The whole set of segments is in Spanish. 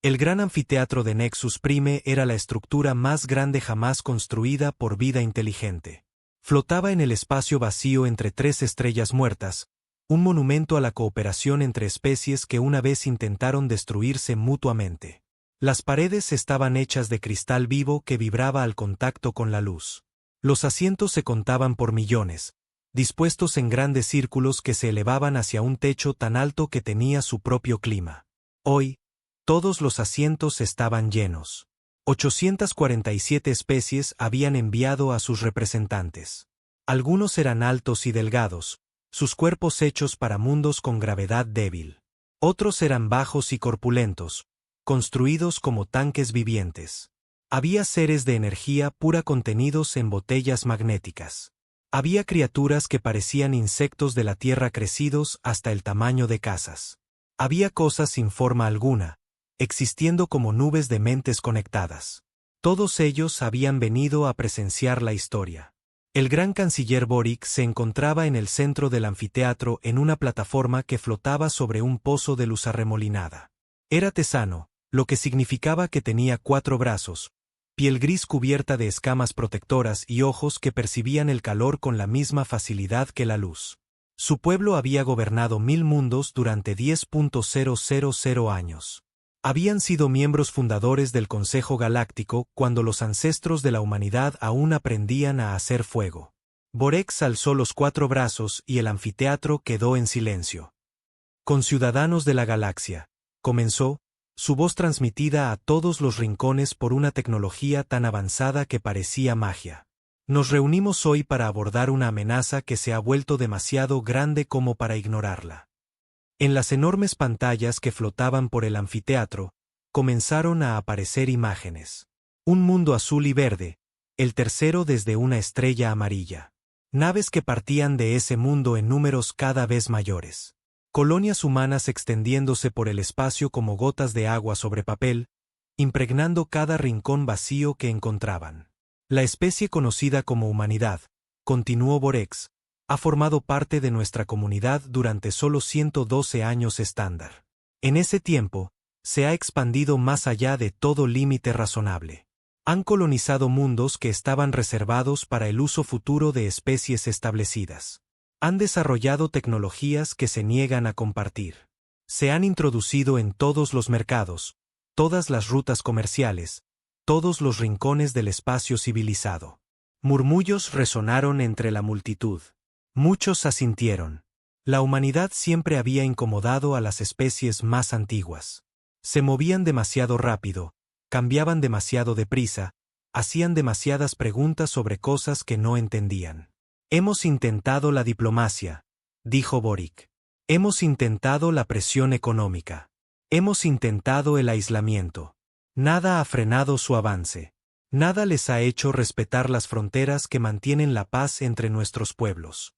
El gran anfiteatro de Nexus Prime era la estructura más grande jamás construida por vida inteligente. Flotaba en el espacio vacío entre 3 estrellas muertas, un monumento a la cooperación entre especies que una vez intentaron destruirse mutuamente. Las paredes estaban hechas de cristal vivo que vibraba al contacto con la luz. Los asientos se contaban por millones, dispuestos en grandes círculos que se elevaban hacia un techo tan alto que tenía su propio clima. Hoy, todos los asientos estaban llenos. 847 especies habían enviado a sus representantes. Algunos eran altos y delgados, sus cuerpos hechos para mundos con gravedad débil. Otros eran bajos y corpulentos, construidos como tanques vivientes. Había seres de energía pura contenidos en botellas magnéticas. Había criaturas que parecían insectos de la tierra crecidos hasta el tamaño de casas. Había cosas sin forma alguna, existiendo como nubes de mentes conectadas. Todos ellos habían venido a presenciar la historia. El gran canciller Boric se encontraba en el centro del anfiteatro en una plataforma que flotaba sobre un pozo de luz arremolinada. Era tesano, lo que significaba que tenía 4 brazos, piel gris cubierta de escamas protectoras y ojos que percibían el calor con la misma facilidad que la luz. Su pueblo había gobernado 1000 mundos durante 10.000 años. Habían sido miembros fundadores del Consejo Galáctico cuando los ancestros de la humanidad aún aprendían a hacer fuego. Borex alzó los 4 brazos y el anfiteatro quedó en silencio. Conciudadanos de la galaxia, comenzó, su voz transmitida a todos los rincones por una tecnología tan avanzada que parecía magia. Nos reunimos hoy para abordar una amenaza que se ha vuelto demasiado grande como para ignorarla. En las enormes pantallas que flotaban por el anfiteatro, comenzaron a aparecer imágenes. Un mundo azul y verde, el tercero desde una estrella amarilla. Naves que partían de ese mundo en números cada vez mayores. Colonias humanas extendiéndose por el espacio como gotas de agua sobre papel, impregnando cada rincón vacío que encontraban. La especie conocida como humanidad, continuó Borex, ha formado parte de nuestra comunidad durante solo 112 años estándar. En ese tiempo, se ha expandido más allá de todo límite razonable. Han colonizado mundos que estaban reservados para el uso futuro de especies establecidas. Han desarrollado tecnologías que se niegan a compartir. Se han introducido en todos los mercados, todas las rutas comerciales, todos los rincones del espacio civilizado. Murmullos resonaron entre la multitud. Muchos asintieron. La humanidad siempre había incomodado a las especies más antiguas. Se movían demasiado rápido, cambiaban demasiado deprisa, hacían demasiadas preguntas sobre cosas que no entendían. Hemos intentado la diplomacia, dijo Boric. Hemos intentado la presión económica. Hemos intentado el aislamiento. Nada ha frenado su avance. Nada les ha hecho respetar las fronteras que mantienen la paz entre nuestros pueblos.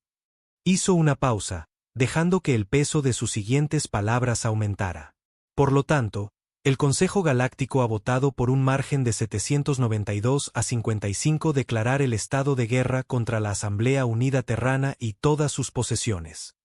Hizo una pausa, dejando que el peso de sus siguientes palabras aumentara. Por lo tanto, el Consejo Galáctico ha votado por un margen de 792 a 55 declarar el estado de guerra contra la Asamblea Unida Terrana y todas sus posesiones.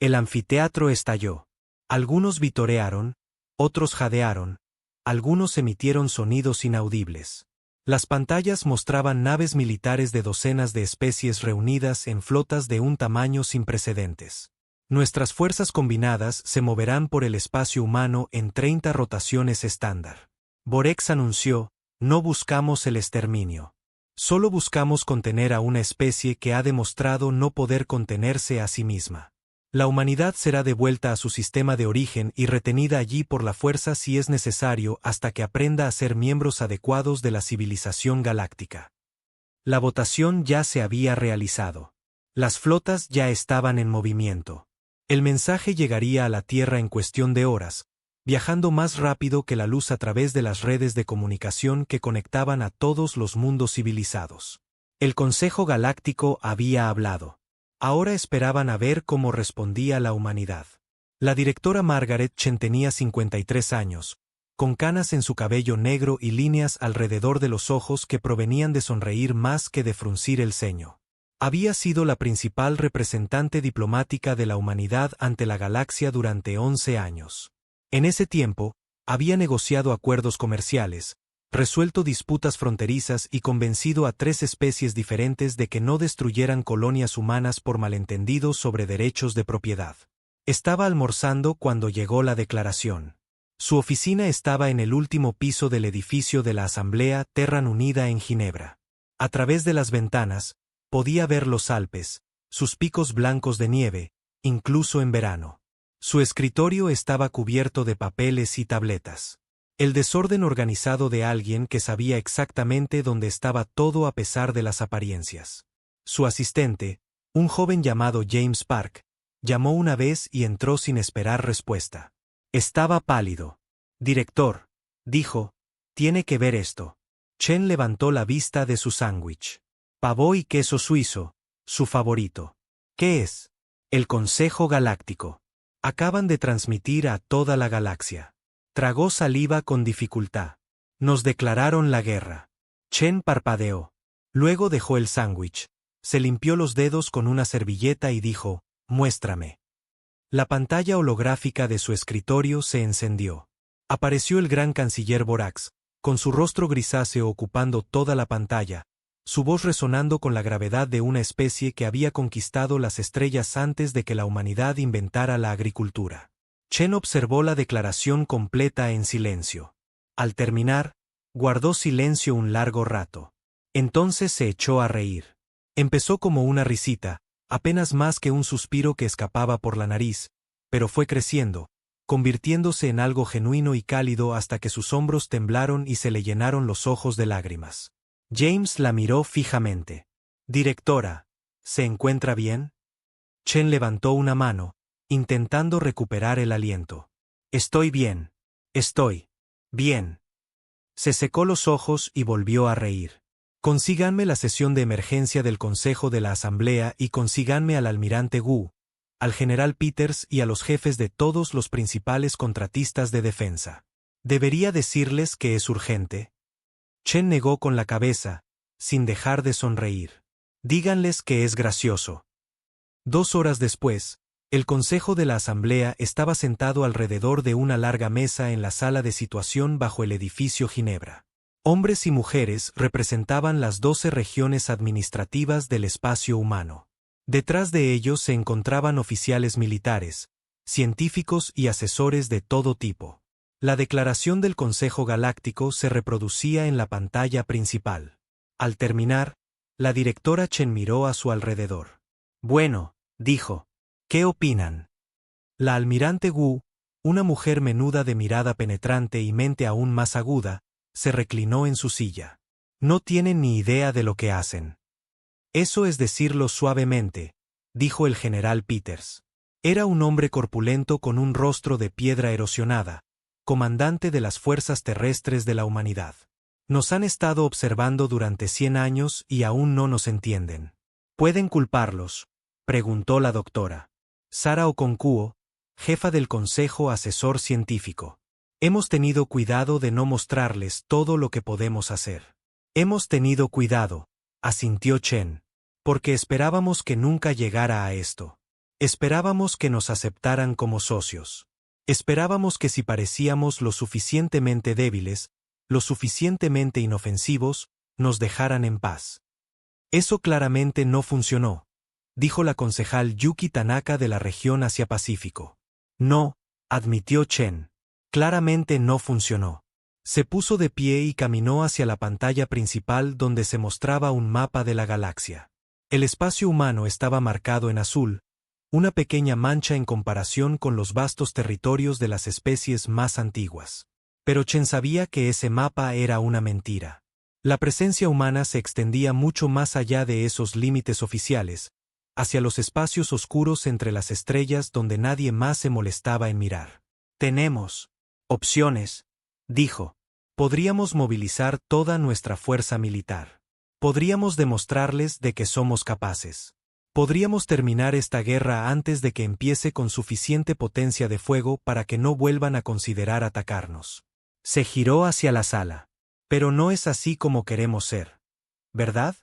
El anfiteatro estalló. Algunos vitorearon, otros jadearon, algunos emitieron sonidos inaudibles. Las pantallas mostraban naves militares de docenas de especies reunidas en flotas de un tamaño sin precedentes. Nuestras fuerzas combinadas se moverán por el espacio humano en 30 rotaciones estándar. Borex anunció, no buscamos el exterminio. Solo buscamos contener a una especie que ha demostrado no poder contenerse a sí misma. La humanidad será devuelta a su sistema de origen y retenida allí por la fuerza si es necesario hasta que aprenda a ser miembros adecuados de la civilización galáctica. La votación ya se había realizado. Las flotas ya estaban en movimiento. El mensaje llegaría a la Tierra en cuestión de horas, viajando más rápido que la luz a través de las redes de comunicación que conectaban a todos los mundos civilizados. El Consejo Galáctico había hablado. Ahora esperaban a ver cómo respondía la humanidad. La directora Margaret Chen tenía 53 años, con canas en su cabello negro y líneas alrededor de los ojos que provenían de sonreír más que de fruncir el ceño. Había sido la principal representante diplomática de la humanidad ante la galaxia durante 11 años. En ese tiempo, Había negociado acuerdos comerciales, resuelto disputas fronterizas y convencido a 3 especies diferentes de que no destruyeran colonias humanas por malentendidos sobre derechos de propiedad. Estaba almorzando cuando llegó la declaración. Su oficina estaba en el último piso del edificio de la Asamblea Terran Unida en Ginebra. A través de las ventanas, podía ver los Alpes, sus picos blancos de nieve, incluso en verano. Su escritorio estaba cubierto de papeles y tabletas. El desorden organizado de alguien que sabía exactamente dónde estaba todo a pesar de las apariencias. Su asistente, un joven llamado James Park, llamó una vez y entró sin esperar respuesta. Estaba pálido. «Director», dijo, «tiene que ver esto». Chen levantó la vista de su sándwich. Pavó y queso suizo, su favorito. «¿Qué es?» «El Consejo Galáctico. Acaban de transmitir a toda la galaxia». Tragó saliva con dificultad. «Nos declararon la guerra». Chen parpadeó. Luego dejó el sándwich. Se limpió los dedos con una servilleta y dijo, «Muéstrame». La pantalla holográfica de su escritorio se encendió. Apareció el gran canciller Borax, con su rostro grisáceo ocupando toda la pantalla, su voz resonando con la gravedad de una especie que había conquistado las estrellas antes de que la humanidad inventara la agricultura. Chen observó la declaración completa en silencio. Al terminar, guardó silencio un largo rato. Entonces se echó a reír. Empezó como una risita, apenas más que un suspiro que escapaba por la nariz, pero fue creciendo, convirtiéndose en algo genuino y cálido hasta que sus hombros temblaron y se le llenaron los ojos de lágrimas. James la miró fijamente. «Directora, ¿se encuentra bien?» Chen levantó una mano, intentando recuperar el aliento. «Estoy bien. Estoy bien». Se secó los ojos y volvió a reír. «Consíganme la sesión de emergencia del Consejo de la Asamblea y consíganme al almirante Wu, al general Peters y a los jefes de todos los principales contratistas de defensa. ¿Debería decirles que es urgente?» Chen negó con la cabeza, sin dejar de sonreír. «Díganles que es gracioso». 2 horas después, el Consejo de la Asamblea estaba sentado alrededor de una larga mesa en la sala de situación bajo el edificio Ginebra. Hombres y mujeres representaban las 12 regiones administrativas del espacio humano. Detrás de ellos se encontraban oficiales militares, científicos y asesores de todo tipo. La declaración del Consejo Galáctico se reproducía en la pantalla principal. Al terminar, la directora Chen miró a su alrededor. «Bueno», dijo, «¿qué opinan?» La almirante Wu, una mujer menuda de mirada penetrante y mente aún más aguda, se reclinó en su silla. «No tienen ni idea de lo que hacen». «Eso es decirlo suavemente», dijo el general Peters. Era un hombre corpulento con un rostro de piedra erosionada, comandante de las fuerzas terrestres de la humanidad. «Nos han estado observando durante 100 años y aún no nos entienden». «¿Pueden culparlos?», preguntó la doctora. Sara Okonkuo, jefa del Consejo Asesor Científico. «Hemos tenido cuidado de no mostrarles todo lo que podemos hacer». «Hemos tenido cuidado», asintió Chen, «porque esperábamos que nunca llegara a esto. Esperábamos que nos aceptaran como socios. Esperábamos que si parecíamos lo suficientemente débiles, lo suficientemente inofensivos, nos dejaran en paz». «Eso claramente no funcionó», dijo la concejal Yuki Tanaka de la región Asia-Pacífico. «No», admitió Chen. «Claramente no funcionó». Se puso de pie y caminó hacia la pantalla principal donde se mostraba un mapa de la galaxia. El espacio humano estaba marcado en azul, una pequeña mancha en comparación con los vastos territorios de las especies más antiguas. Pero Chen sabía que ese mapa era una mentira. La presencia humana se extendía mucho más allá de esos límites oficiales, hacia los espacios oscuros entre las estrellas donde nadie más se molestaba en mirar. «Tenemos opciones», dijo. «Podríamos movilizar toda nuestra fuerza militar. Podríamos demostrarles de que somos capaces. Podríamos terminar esta guerra antes de que empiece con suficiente potencia de fuego para que no vuelvan a considerar atacarnos». Se giró hacia la sala. «Pero no es así como queremos ser, ¿verdad?».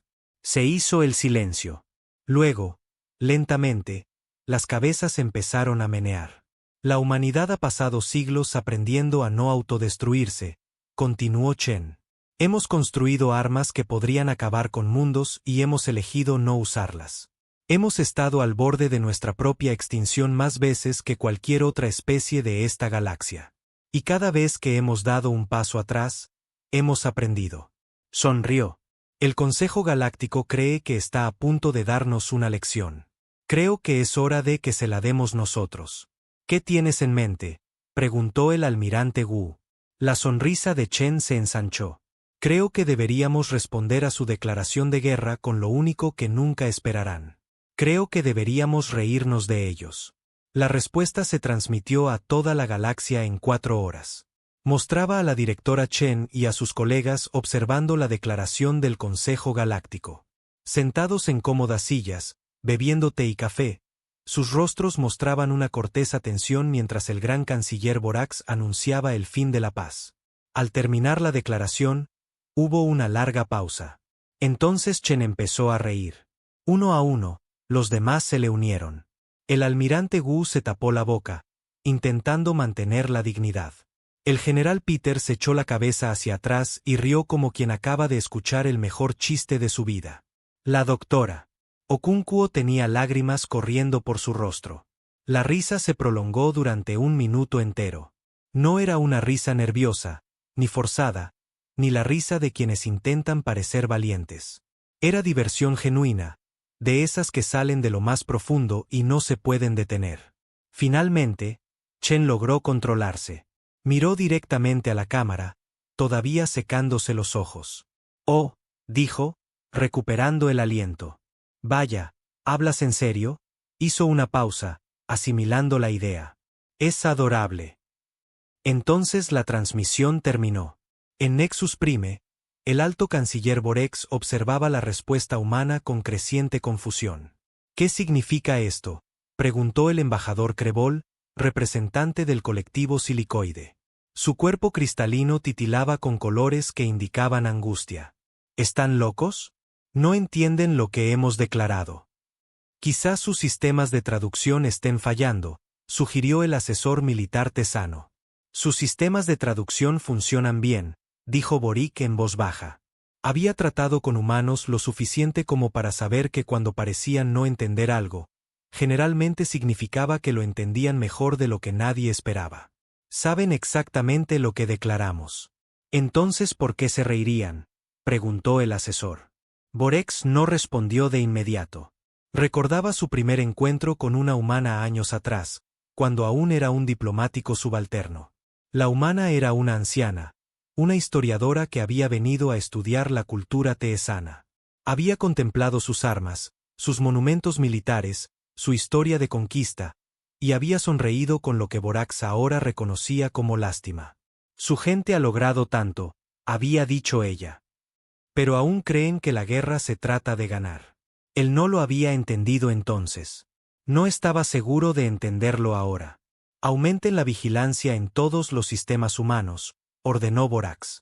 Se hizo el silencio. Luego, lentamente, las cabezas empezaron a menear. La humanidad ha pasado siglos aprendiendo a no autodestruirse, continuó Chen. Hemos construido armas que podrían acabar con mundos y hemos elegido no usarlas. Hemos estado al borde de nuestra propia extinción más veces que cualquier otra especie de esta galaxia. Y cada vez que hemos dado un paso atrás, hemos aprendido. Sonrió. El Consejo Galáctico cree que está a punto de darnos una lección. Creo que es hora de que se la demos nosotros. ¿Qué tienes en mente?, preguntó el almirante Wu. La sonrisa de Chen se ensanchó. Creo que deberíamos responder a su declaración de guerra con lo único que nunca esperarán. Creo que deberíamos reírnos de ellos. La respuesta se transmitió a toda la galaxia en 4 horas. Mostraba a la directora Chen y a sus colegas observando la declaración del Consejo Galáctico. Sentados en cómodas sillas, bebiendo té y café, sus rostros mostraban una cortés atención mientras el gran canciller Borax anunciaba el fin de la paz. Al terminar la declaración, hubo una larga pausa. Entonces Chen empezó a reír. Uno a uno, los demás se le unieron. El almirante Wu se tapó la boca, intentando mantener la dignidad. El general Peter se echó la cabeza hacia atrás y rió como quien acaba de escuchar el mejor chiste de su vida. La doctora Okunkuo tenía lágrimas corriendo por su rostro. La risa se prolongó durante 1 minuto entero. No era una risa nerviosa, ni forzada, ni la risa de quienes intentan parecer valientes. Era diversión genuina, de esas que salen de lo más profundo y no se pueden detener. Finalmente, Chen logró controlarse. Miró directamente a la cámara, todavía secándose los ojos. «Oh», dijo, recuperando el aliento. «Vaya, ¿hablas en serio?». Hizo una pausa, asimilando la idea. «Es adorable». Entonces la transmisión terminó. En Nexus Prime, el alto canciller Borex observaba la respuesta humana con creciente confusión. «¿Qué significa esto?», preguntó el embajador Krebol, representante del colectivo silicoide. Su cuerpo cristalino titilaba con colores que indicaban angustia. ¿Están locos? No entienden lo que hemos declarado. Quizás sus sistemas de traducción estén fallando, sugirió el asesor militar Tesano. Sus sistemas de traducción funcionan bien, dijo Boric en voz baja. Había tratado con humanos lo suficiente como para saber que cuando parecían no entender algo, generalmente significaba que lo entendían mejor de lo que nadie esperaba. Saben exactamente lo que declaramos. Entonces, ¿por qué se reirían?, preguntó el asesor. Borex no respondió de inmediato. Recordaba su primer encuentro con una humana años atrás, cuando aún era un diplomático subalterno. La humana era una anciana, una historiadora que había venido a estudiar la cultura teesana. Había contemplado sus armas, sus monumentos militares, su historia de conquista, y había sonreído con lo que Borax ahora reconocía como lástima. Su gente ha logrado tanto, había dicho ella. Pero aún creen que la guerra se trata de ganar. Él no lo había entendido entonces. No estaba seguro de entenderlo ahora. Aumenten la vigilancia en todos los sistemas humanos, ordenó Borax.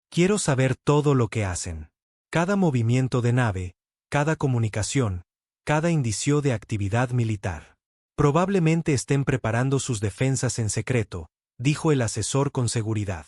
Quiero saber todo lo que hacen. Cada movimiento de nave, cada comunicación, cada indicio de actividad militar. Probablemente estén preparando sus defensas en secreto, dijo el asesor con seguridad.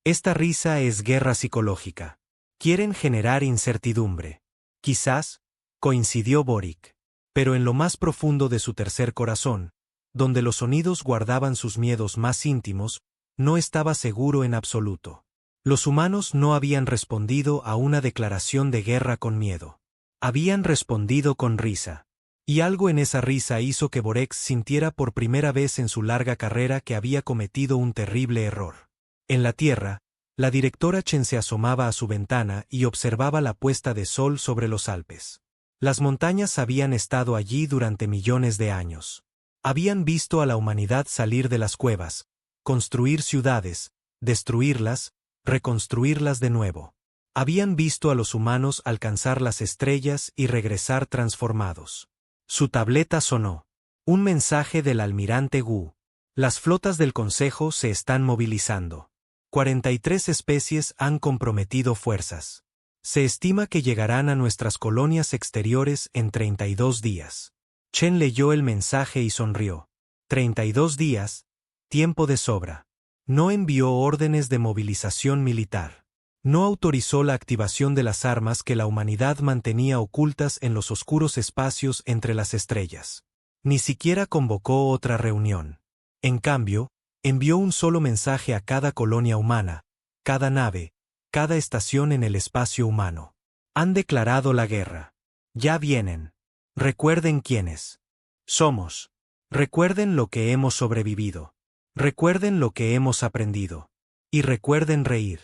Esta risa es guerra psicológica. Quieren generar incertidumbre. Quizás, coincidió Boric. Pero en lo más profundo de su tercer corazón, donde los sonidos guardaban sus miedos más íntimos, no estaba seguro en absoluto. Los humanos no habían respondido a una declaración de guerra con miedo. Habían respondido con risa. Y algo en esa risa hizo que Borex sintiera por primera vez en su larga carrera que había cometido un terrible error. En la Tierra, la directora Chen se asomaba a su ventana y observaba la puesta de sol sobre los Alpes. Las montañas habían estado allí durante millones de años. Habían visto a la humanidad salir de las cuevas, construir ciudades, destruirlas, reconstruirlas de nuevo. Habían visto a los humanos alcanzar las estrellas y regresar transformados. Su tableta sonó. Un mensaje del almirante Wu. Las flotas del Consejo se están movilizando. 43 especies han comprometido fuerzas. Se estima que llegarán a nuestras colonias exteriores en 32 días. Chen leyó el mensaje y sonrió. 32 días, tiempo de sobra. No envió órdenes de movilización militar. No autorizó la activación de las armas que la humanidad mantenía ocultas en los oscuros espacios entre las estrellas. Ni siquiera convocó otra reunión. En cambio, envió un solo mensaje a cada colonia humana, cada nave, cada estación en el espacio humano. Han declarado la guerra. Ya vienen. Recuerden quiénes somos. Recuerden lo que hemos sobrevivido. Recuerden lo que hemos aprendido. Y recuerden reír.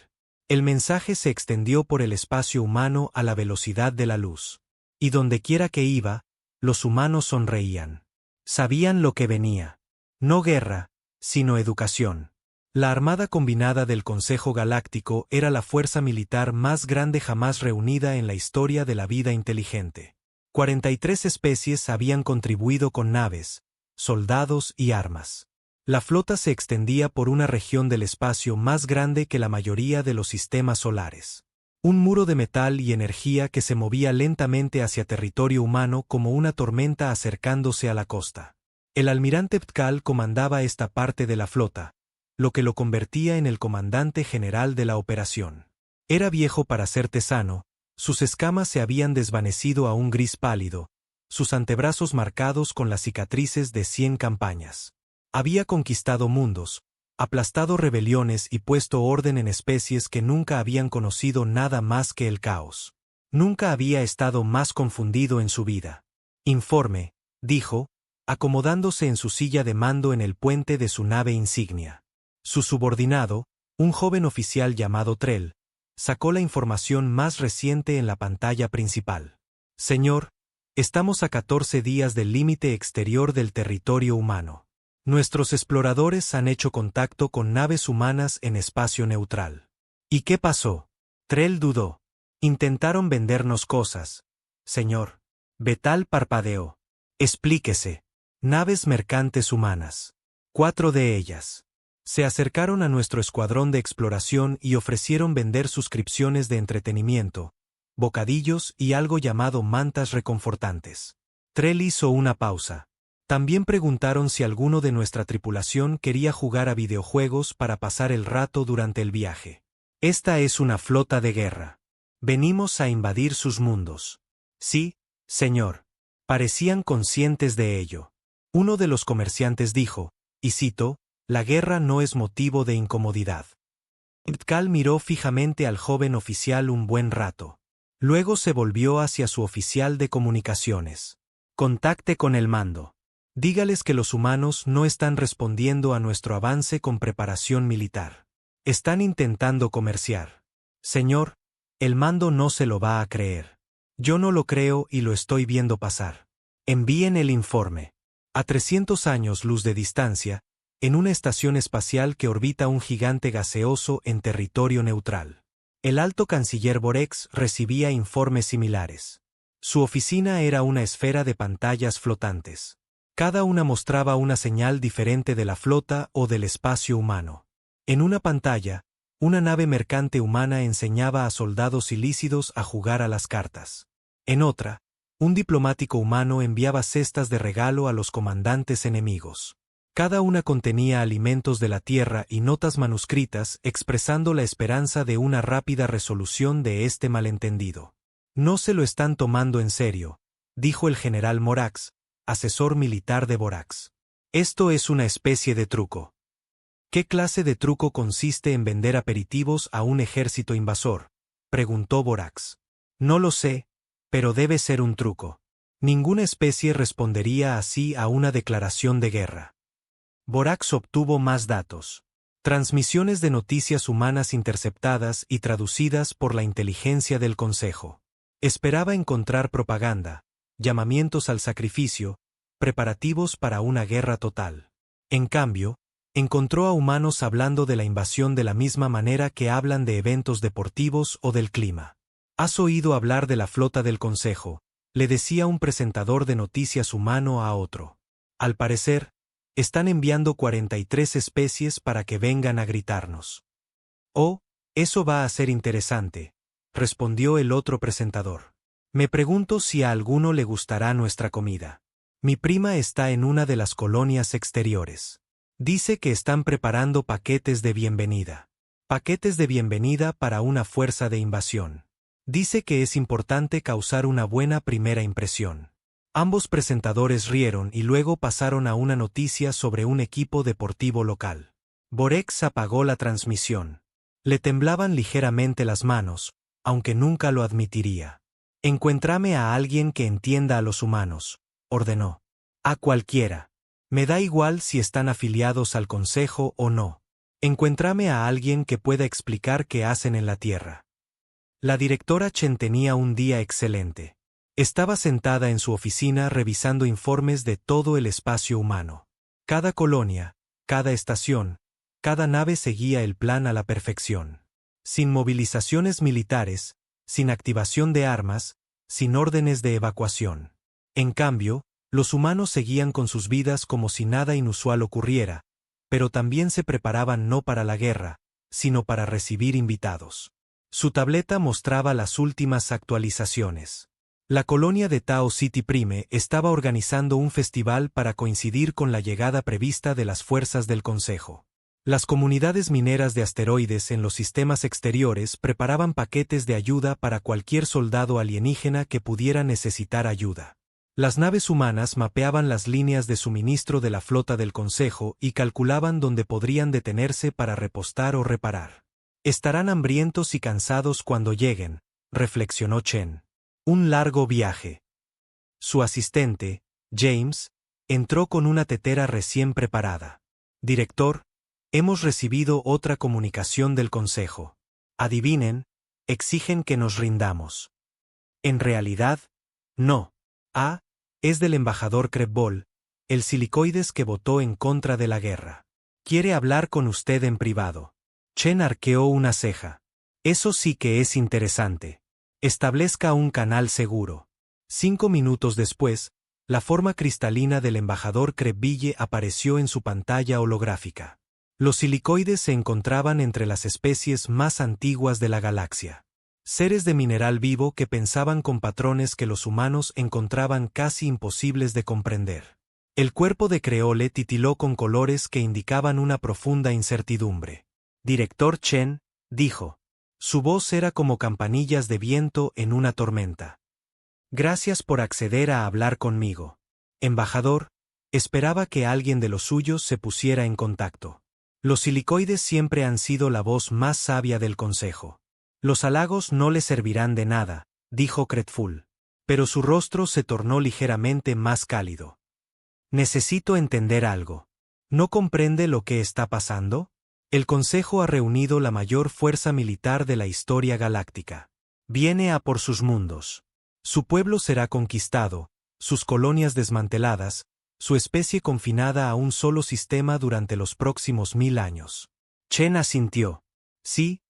El mensaje se extendió por el espacio humano a la velocidad de la luz. Y dondequiera que iba, los humanos sonreían. Sabían lo que venía. No guerra, sino educación. La Armada Combinada del Consejo Galáctico era la fuerza militar más grande jamás reunida en la historia de la vida inteligente. 43 especies habían contribuido con naves, soldados y armas. La flota se extendía por una región del espacio más grande que la mayoría de los sistemas solares. Un muro de metal y energía que se movía lentamente hacia territorio humano como una tormenta acercándose a la costa. El almirante Ptkal comandaba esta parte de la flota, lo que lo convertía en el comandante general de la operación. Era viejo para ser tesano, sus escamas se habían desvanecido a un gris pálido, sus antebrazos marcados con las cicatrices de 100 campañas. Había conquistado mundos, aplastado rebeliones y puesto orden en especies que nunca habían conocido nada más que el caos. Nunca había estado más confundido en su vida. Informe, dijo, acomodándose en su silla de mando en el puente de su nave insignia. Su subordinado, un joven oficial llamado Trell, sacó la información más reciente en la pantalla principal. Señor, estamos a 14 días del límite exterior del territorio humano. Nuestros exploradores han hecho contacto con naves humanas en espacio neutral. ¿Y qué pasó? Trell dudó. Intentaron vendernos cosas. Señor. Betal parpadeó. Explíquese. Naves mercantes humanas. 4 de ellas. Se acercaron a nuestro escuadrón de exploración y ofrecieron vender suscripciones de entretenimiento, bocadillos y algo llamado mantas reconfortantes. Trell hizo una pausa. También preguntaron si alguno de nuestra tripulación quería jugar a videojuegos para pasar el rato durante el viaje. Esta es una flota de guerra. Venimos a invadir sus mundos. Sí, señor. Parecían conscientes de ello. Uno de los comerciantes dijo, y cito, la guerra no es motivo de incomodidad. Ptkal miró fijamente al joven oficial un buen rato. Luego se volvió hacia su oficial de comunicaciones. Contacte con el mando. Dígales que los humanos no están respondiendo a nuestro avance con preparación militar. Están intentando comerciar. Señor, el mando no se lo va a creer. Yo no lo creo y lo estoy viendo pasar. Envíen el informe. A 300 años luz de distancia, en una estación espacial que orbita un gigante gaseoso en territorio neutral. El alto canciller Borex recibía informes similares. Su oficina era una esfera de pantallas flotantes. Cada una mostraba una señal diferente de la flota o del espacio humano. En una pantalla, una nave mercante humana enseñaba a soldados ilícidos a jugar a las cartas. En otra, un diplomático humano enviaba cestas de regalo a los comandantes enemigos. Cada una contenía alimentos de la tierra y notas manuscritas expresando la esperanza de una rápida resolución de este malentendido. No se lo están tomando en serio, dijo el general Morax, asesor militar de Borax. Esto es una especie de truco. ¿Qué clase de truco consiste en vender aperitivos a un ejército invasor?, preguntó Borax. No lo sé, pero debe ser un truco. Ninguna especie respondería así a una declaración de guerra. Borax obtuvo más datos. Transmisiones de noticias humanas interceptadas y traducidas por la inteligencia del Consejo. Esperaba encontrar propaganda, llamamientos al sacrificio, preparativos para una guerra total. En cambio, encontró a humanos hablando de la invasión de la misma manera que hablan de eventos deportivos o del clima. ¿Has oído hablar de la flota del Consejo?, le decía un presentador de noticias humano a otro. Al parecer, están enviando 43 especies para que vengan a gritarnos. Oh, eso va a ser interesante, respondió el otro presentador. Me pregunto si a alguno le gustará nuestra comida. Mi prima está en una de las colonias exteriores. Dice que están preparando paquetes de bienvenida. Paquetes de bienvenida para una fuerza de invasión. Dice que es importante causar una buena primera impresión. Ambos presentadores rieron y luego pasaron a una noticia sobre un equipo deportivo local. Borex apagó la transmisión. Le temblaban ligeramente las manos, aunque nunca lo admitiría. Encuéntrame a alguien que entienda a los humanos, ordenó. A cualquiera. Me da igual si están afiliados al consejo o no. Encuéntrame a alguien que pueda explicar qué hacen en la Tierra. La directora Chen tenía un día excelente. Estaba sentada en su oficina revisando informes de todo el espacio humano. Cada colonia, cada estación, cada nave seguía el plan a la perfección. Sin movilizaciones militares, sin activación de armas, sin órdenes de evacuación. En cambio, los humanos seguían con sus vidas como si nada inusual ocurriera, pero también se preparaban no para la guerra, sino para recibir invitados. Su tableta mostraba las últimas actualizaciones. La colonia de Tao City Prime estaba organizando un festival para coincidir con la llegada prevista de las fuerzas del Consejo. Las comunidades mineras de asteroides en los sistemas exteriores preparaban paquetes de ayuda para cualquier soldado alienígena que pudiera necesitar ayuda. Las naves humanas mapeaban las líneas de suministro de la flota del Consejo y calculaban dónde podrían detenerse para repostar o reparar. Estarán hambrientos y cansados cuando lleguen, reflexionó Chen. Un largo viaje. Su asistente, James, entró con una tetera recién preparada. Director, hemos recibido otra comunicación del Consejo. Adivinen, exigen que nos rindamos. En realidad, no. Es del embajador Krebol, el silicoides que votó en contra de la guerra. Quiere hablar con usted en privado. Chen arqueó una ceja. Eso sí que es interesante. Establezca un canal seguro. 5 minutos después, la forma cristalina del embajador Krebille apareció en su pantalla holográfica. Los silicoides se encontraban entre las especies más antiguas de la galaxia. Seres de mineral vivo que pensaban con patrones que los humanos encontraban casi imposibles de comprender. El cuerpo de Creole titiló con colores que indicaban una profunda incertidumbre. Director Chen, dijo. Su voz era como campanillas de viento en una tormenta. Gracias por acceder a hablar conmigo. Embajador, esperaba que alguien de los suyos se pusiera en contacto. Los silicoides siempre han sido la voz más sabia del Consejo. Los halagos no le servirán de nada, dijo Kretful. Pero su rostro se tornó ligeramente más cálido. Necesito entender algo. ¿No comprende lo que está pasando? El Consejo ha reunido la mayor fuerza militar de la historia galáctica. Viene a por sus mundos. Su pueblo será conquistado, sus colonias desmanteladas, su especie confinada a un solo sistema durante los próximos 1000 años. Chen asintió. Sí,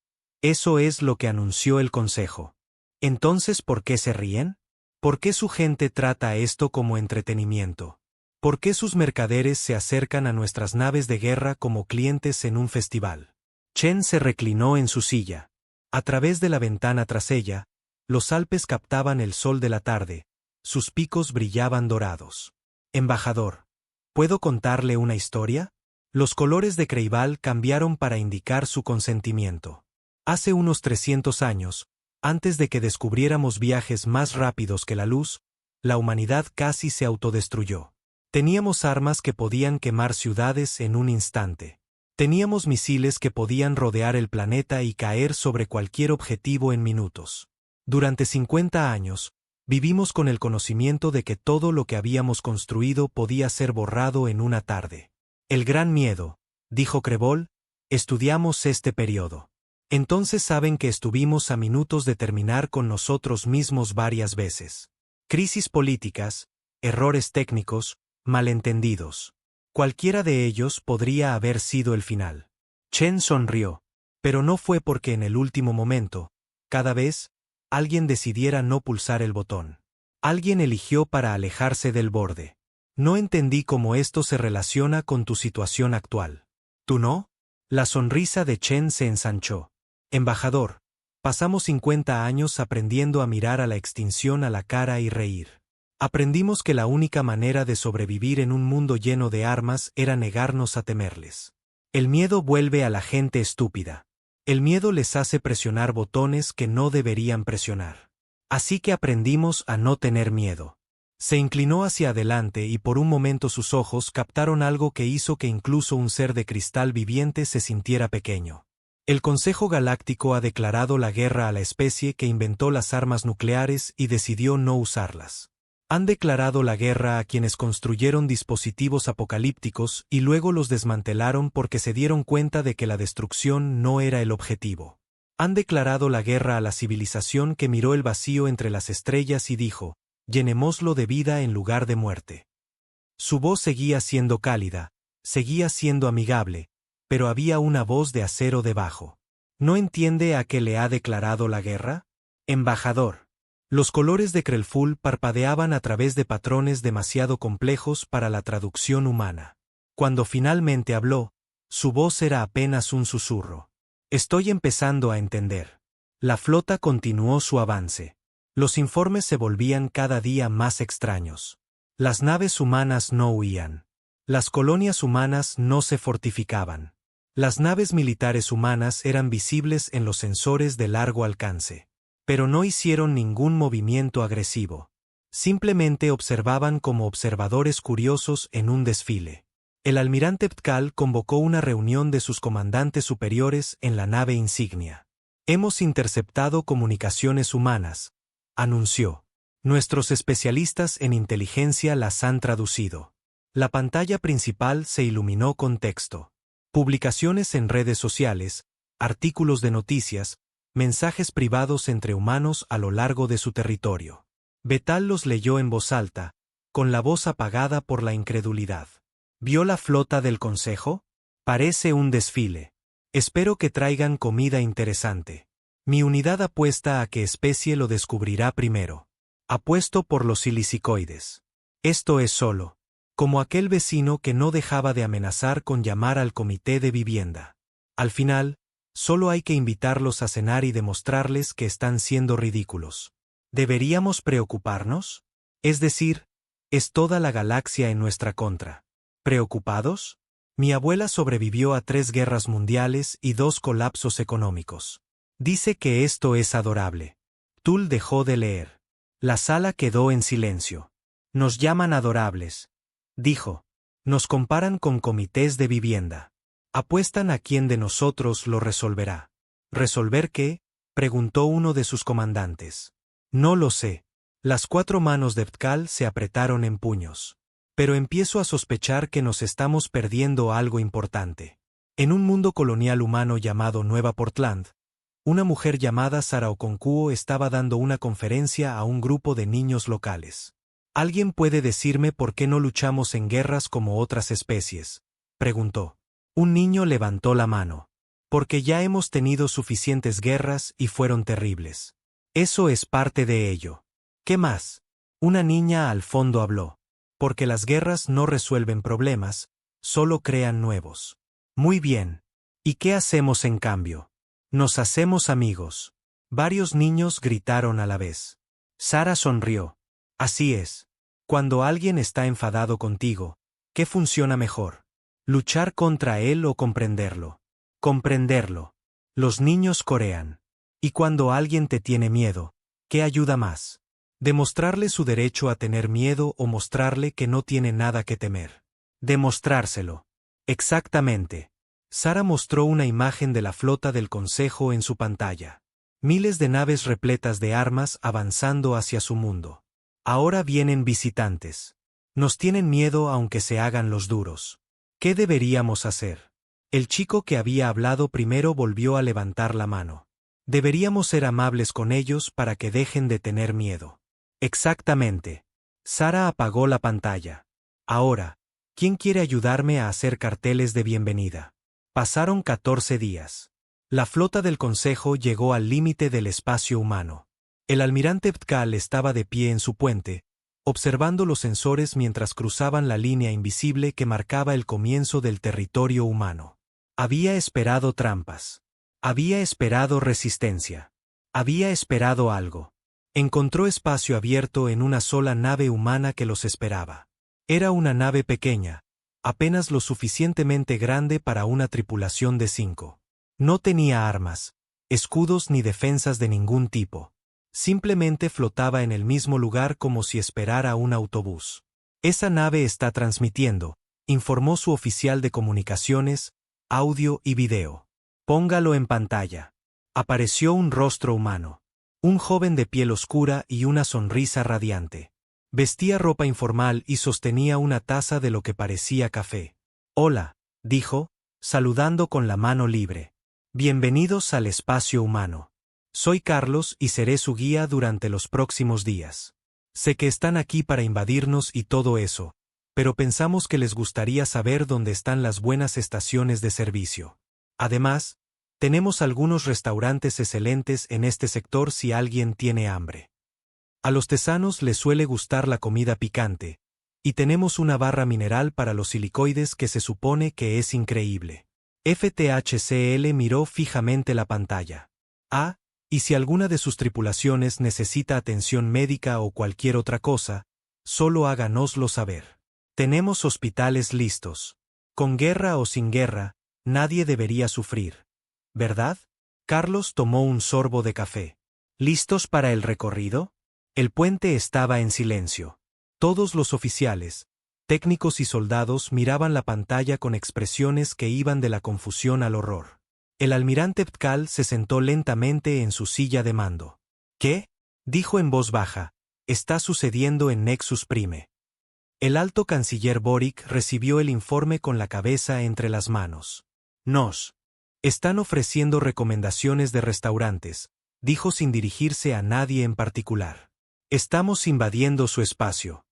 eso es lo que anunció el Consejo. Entonces, ¿por qué se ríen? ¿Por qué su gente trata esto como entretenimiento? ¿Por qué sus mercaderes se acercan a nuestras naves de guerra como clientes en un festival? Chen se reclinó en su silla. A través de la ventana tras ella, los Alpes captaban el sol de la tarde, sus picos brillaban dorados. Embajador, ¿puedo contarle una historia? Los colores de Kreival cambiaron para indicar su consentimiento. Hace unos 300 años, antes de que descubriéramos viajes más rápidos que la luz, la humanidad casi se autodestruyó. Teníamos armas que podían quemar ciudades en un instante. Teníamos misiles que podían rodear el planeta y caer sobre cualquier objetivo en minutos. Durante 50 años, vivimos con el conocimiento de que todo lo que habíamos construido podía ser borrado en una tarde. El gran miedo, dijo Krebol, estudiamos este periodo. Entonces saben que estuvimos a minutos de terminar con nosotros mismos varias veces. Crisis políticas, errores técnicos, malentendidos. Cualquiera de ellos podría haber sido el final. Chen sonrió, pero no fue porque en el último momento, cada vez, alguien decidiera no pulsar el botón. Alguien eligió para alejarse del borde. No entendí cómo esto se relaciona con tu situación actual. ¿Tú no? La sonrisa de Chen se ensanchó. Embajador, pasamos 50 años aprendiendo a mirar a la extinción a la cara y reír. Aprendimos que la única manera de sobrevivir en un mundo lleno de armas era negarnos a temerles. El miedo vuelve a la gente estúpida. El miedo les hace presionar botones que no deberían presionar. Así que aprendimos a no tener miedo. Se inclinó hacia adelante y por un momento sus ojos captaron algo que hizo que incluso un ser de cristal viviente se sintiera pequeño. El Consejo Galáctico ha declarado la guerra a la especie que inventó las armas nucleares y decidió no usarlas. Han declarado la guerra a quienes construyeron dispositivos apocalípticos y luego los desmantelaron porque se dieron cuenta de que la destrucción no era el objetivo. Han declarado la guerra a la civilización que miró el vacío entre las estrellas y dijo: llenémoslo de vida en lugar de muerte. Su voz seguía siendo cálida, seguía siendo amigable, pero había una voz de acero debajo. ¿No entiende a qué le ha declarado la guerra? Embajador. Los colores de Krelful parpadeaban a través de patrones demasiado complejos para la traducción humana. Cuando finalmente habló, su voz era apenas un susurro. Estoy empezando a entender. La flota continuó su avance. Los informes se volvían cada día más extraños. Las naves humanas no huían. Las colonias humanas no se fortificaban. Las naves militares humanas eran visibles en los sensores de largo alcance. Pero no hicieron ningún movimiento agresivo. Simplemente observaban como observadores curiosos en un desfile. El almirante Ptkal convocó una reunión de sus comandantes superiores en la nave insignia. Hemos interceptado comunicaciones humanas, anunció. Nuestros especialistas en inteligencia las han traducido. La pantalla principal se iluminó con texto. Publicaciones en redes sociales, artículos de noticias, mensajes privados entre humanos a lo largo de su territorio. Betal los leyó en voz alta, con la voz apagada por la incredulidad. ¿Vio la flota del Consejo? Parece un desfile. Espero que traigan comida interesante. Mi unidad apuesta a qué especie lo descubrirá primero. Apuesto por los silicicoides. Esto es solo, como aquel vecino que no dejaba de amenazar con llamar al comité de vivienda. Al final, solo hay que invitarlos a cenar y demostrarles que están siendo ridículos. ¿Deberíamos preocuparnos? Es decir, ¿es toda la galaxia en nuestra contra? ¿Preocupados? Mi abuela sobrevivió a 3 guerras mundiales y 2 colapsos económicos. Dice que esto es adorable. Tul dejó de leer. La sala quedó en silencio. Nos llaman adorables, dijo. Nos comparan con comités de vivienda. Apuestan a quién de nosotros lo resolverá. ¿Resolver qué?, preguntó uno de sus comandantes. No lo sé. Las 4 manos de Ptkal se apretaron en puños. Pero empiezo a sospechar que nos estamos perdiendo algo importante. En un mundo colonial humano llamado Nueva Portland, una mujer llamada Sara Okonkuo estaba dando una conferencia a un grupo de niños locales. ¿Alguien puede decirme por qué no luchamos en guerras como otras especies?, preguntó. Un niño levantó la mano. Porque ya hemos tenido suficientes guerras y fueron terribles. Eso es parte de ello. ¿Qué más? Una niña al fondo habló. Porque las guerras no resuelven problemas, solo crean nuevos. Muy bien. ¿Y qué hacemos en cambio? Nos hacemos amigos. Varios niños gritaron a la vez. Sara sonrió. Así es. Cuando alguien está enfadado contigo, ¿qué funciona mejor? ¿Luchar contra él o comprenderlo? Comprenderlo. Los niños corean. Y cuando alguien te tiene miedo, ¿qué ayuda más? ¿Demostrarle su derecho a tener miedo o mostrarle que no tiene nada que temer? Demostrárselo. Exactamente. Sara mostró una imagen de la flota del Consejo en su pantalla. Miles de naves repletas de armas avanzando hacia su mundo. Ahora vienen visitantes. Nos tienen miedo aunque se hagan los duros. ¿Qué deberíamos hacer? El chico que había hablado primero volvió a levantar la mano. Deberíamos ser amables con ellos para que dejen de tener miedo. Exactamente. Sara apagó la pantalla. Ahora, ¿quién quiere ayudarme a hacer carteles de bienvenida? Pasaron 14 días. La flota del Consejo llegó al límite del espacio humano. El almirante Ptkal estaba de pie en su puente, observando los sensores mientras cruzaban la línea invisible que marcaba el comienzo del territorio humano. Había esperado trampas. Había esperado resistencia. Había esperado algo. Encontró espacio abierto en una sola nave humana que los esperaba. Era una nave pequeña, apenas lo suficientemente grande para una tripulación de 5. No tenía armas, escudos ni defensas de ningún tipo. Simplemente flotaba en el mismo lugar como si esperara un autobús. Esa nave está transmitiendo, informó su oficial de comunicaciones, audio y video. Póngalo en pantalla. Apareció un rostro humano. Un joven de piel oscura y una sonrisa radiante. Vestía ropa informal y sostenía una taza de lo que parecía café. Hola, dijo, saludando con la mano libre. Bienvenidos al espacio humano. Soy Carlos y seré su guía durante los próximos días. Sé que están aquí para invadirnos y todo eso, pero pensamos que les gustaría saber dónde están las buenas estaciones de servicio. Además, tenemos algunos restaurantes excelentes en este sector si alguien tiene hambre. A los tesanos les suele gustar la comida picante, y tenemos una barra mineral para los silicoides que se supone que es increíble. FTHCL miró fijamente la pantalla. Y si alguna de sus tripulaciones necesita atención médica o cualquier otra cosa, solo háganoslo saber. Tenemos hospitales listos. Con guerra o sin guerra, nadie debería sufrir. ¿Verdad? Carlos tomó un sorbo de café. ¿Listos para el recorrido? El puente estaba en silencio. Todos los oficiales, técnicos y soldados miraban la pantalla con expresiones que iban de la confusión al horror. El almirante Ptkal se sentó lentamente en su silla de mando. ¿Qué? Dijo en voz baja. Está sucediendo en Nexus Prime. El alto canciller Boric recibió el informe con la cabeza entre las manos. Nos están ofreciendo recomendaciones de restaurantes, dijo sin dirigirse a nadie en particular. Estamos invadiendo su espacio.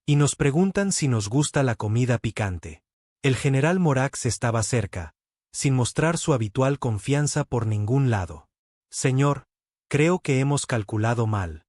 Y nos preguntan si nos gusta la comida picante. El general Morax estaba cerca, sin mostrar su habitual confianza por ningún lado. Señor, creo que hemos calculado mal.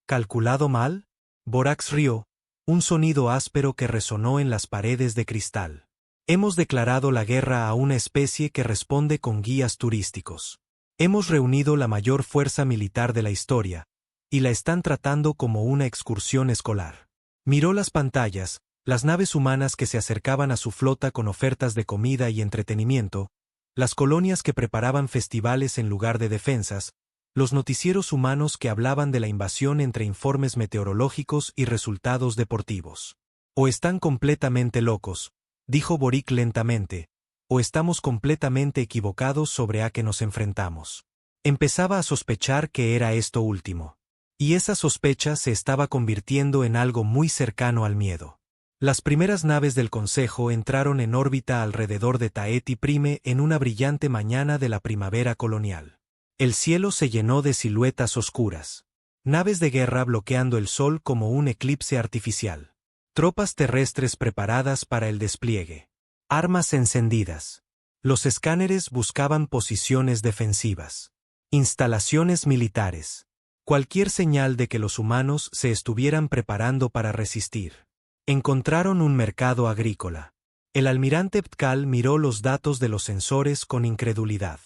¿Calculado mal? Borax rió, un sonido áspero que resonó en las paredes de cristal. Hemos declarado la guerra a una especie que responde con guías turísticos. Hemos reunido la mayor fuerza militar de la historia, y la están tratando como una excursión escolar. Miró las pantallas, las naves humanas que se acercaban a su flota con ofertas de comida y entretenimiento, las colonias que preparaban festivales en lugar de defensas, los noticieros humanos que hablaban de la invasión entre informes meteorológicos y resultados deportivos. O están completamente locos, dijo Boric lentamente, o estamos completamente equivocados sobre a qué nos enfrentamos. Empezaba a sospechar que era esto último. Y esa sospecha se estaba convirtiendo en algo muy cercano al miedo. Las primeras naves del Consejo entraron en órbita alrededor de Taeti Prime en una brillante mañana de la primavera colonial. El cielo se llenó de siluetas oscuras. Naves de guerra bloqueando el sol como un eclipse artificial. Tropas terrestres preparadas para el despliegue. Armas encendidas. Los escáneres buscaban posiciones defensivas. Instalaciones militares. Cualquier señal de que los humanos se estuvieran preparando para resistir. Encontraron un mercado agrícola. El almirante Ptkal miró los datos de los sensores con incredulidad.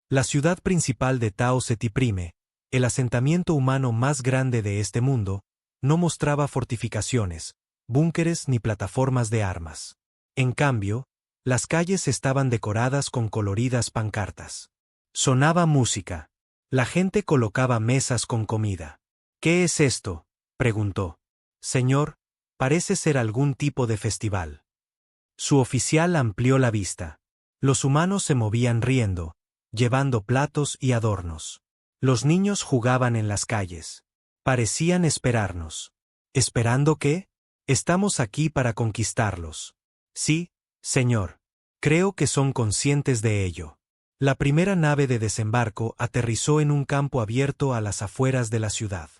La ciudad principal de Tao Ceti Prime, el asentamiento humano más grande de este mundo, no mostraba fortificaciones, búnkeres ni plataformas de armas. En cambio, las calles estaban decoradas con coloridas pancartas. Sonaba música. La gente colocaba mesas con comida. ¿Qué es esto?, preguntó. Señor, parece ser algún tipo de festival. Su oficial amplió la vista. Los humanos se movían riendo, llevando platos y adornos. Los niños jugaban en las calles. Parecían esperarnos. ¿Esperando qué? Estamos aquí para conquistarlos. Sí, señor. Creo que son conscientes de ello. La primera nave de desembarco aterrizó en un campo abierto a las afueras de la ciudad.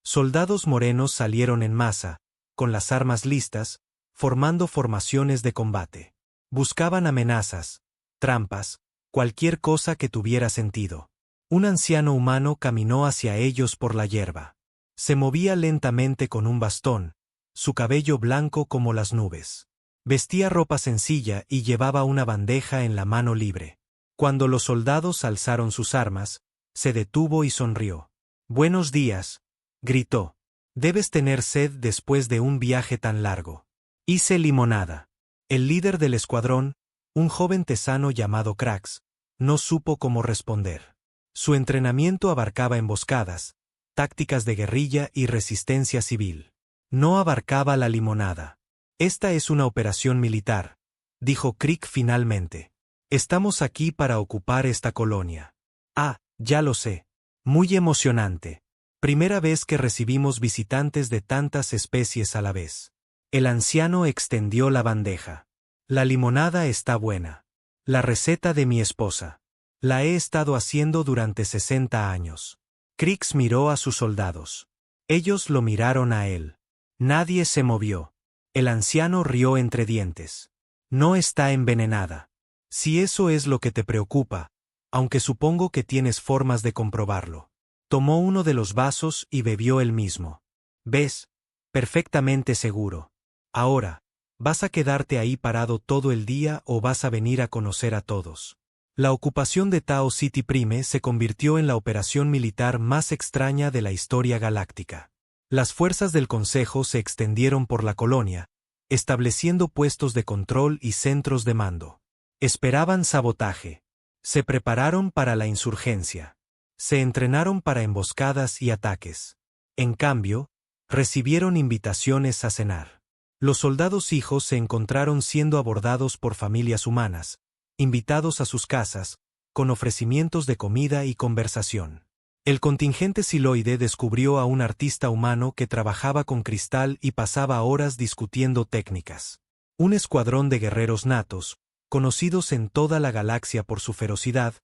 Soldados morenos salieron en masa, con las armas listas, formando formaciones de combate. Buscaban amenazas, trampas, cualquier cosa que tuviera sentido. Un anciano humano caminó hacia ellos por la hierba. Se movía lentamente con un bastón, su cabello blanco como las nubes. Vestía ropa sencilla y llevaba una bandeja en la mano libre. Cuando los soldados alzaron sus armas, se detuvo y sonrió. Buenos días, gritó. Debes tener sed después de un viaje tan largo. Hice limonada. El líder del escuadrón, un joven tesano llamado Cracks, no supo cómo responder. Su entrenamiento abarcaba emboscadas, tácticas de guerrilla y resistencia civil. No abarcaba la limonada. Esta es una operación militar, dijo Crick finalmente. Estamos aquí para ocupar esta colonia. Ah, ya lo sé. Muy emocionante. Primera vez que recibimos visitantes de tantas especies a la vez. El anciano extendió la bandeja. La limonada está buena. La receta de mi esposa. La he estado haciendo durante 60 años. Crix miró a sus soldados. Ellos lo miraron a él. Nadie se movió. El anciano rió entre dientes. No está envenenada. Si eso es lo que te preocupa, aunque supongo que tienes formas de comprobarlo. Tomó uno de los vasos y bebió él mismo. ¿Ves? Perfectamente seguro. Ahora, ¿vas a quedarte ahí parado todo el día o vas a venir a conocer a todos? La ocupación de Tau Ceti Prime se convirtió en la operación militar más extraña de la historia galáctica. Las fuerzas del Consejo se extendieron por la colonia, estableciendo puestos de control y centros de mando. Esperaban sabotaje. Se prepararon para la insurgencia. Se entrenaron para emboscadas y ataques. En cambio, recibieron invitaciones a cenar. Los soldados hijos se encontraron siendo abordados por familias humanas, invitados a sus casas, con ofrecimientos de comida y conversación. El contingente siloide descubrió a un artista humano que trabajaba con cristal y pasaba horas discutiendo técnicas. Un escuadrón de guerreros natos, conocidos en toda la galaxia por su ferocidad,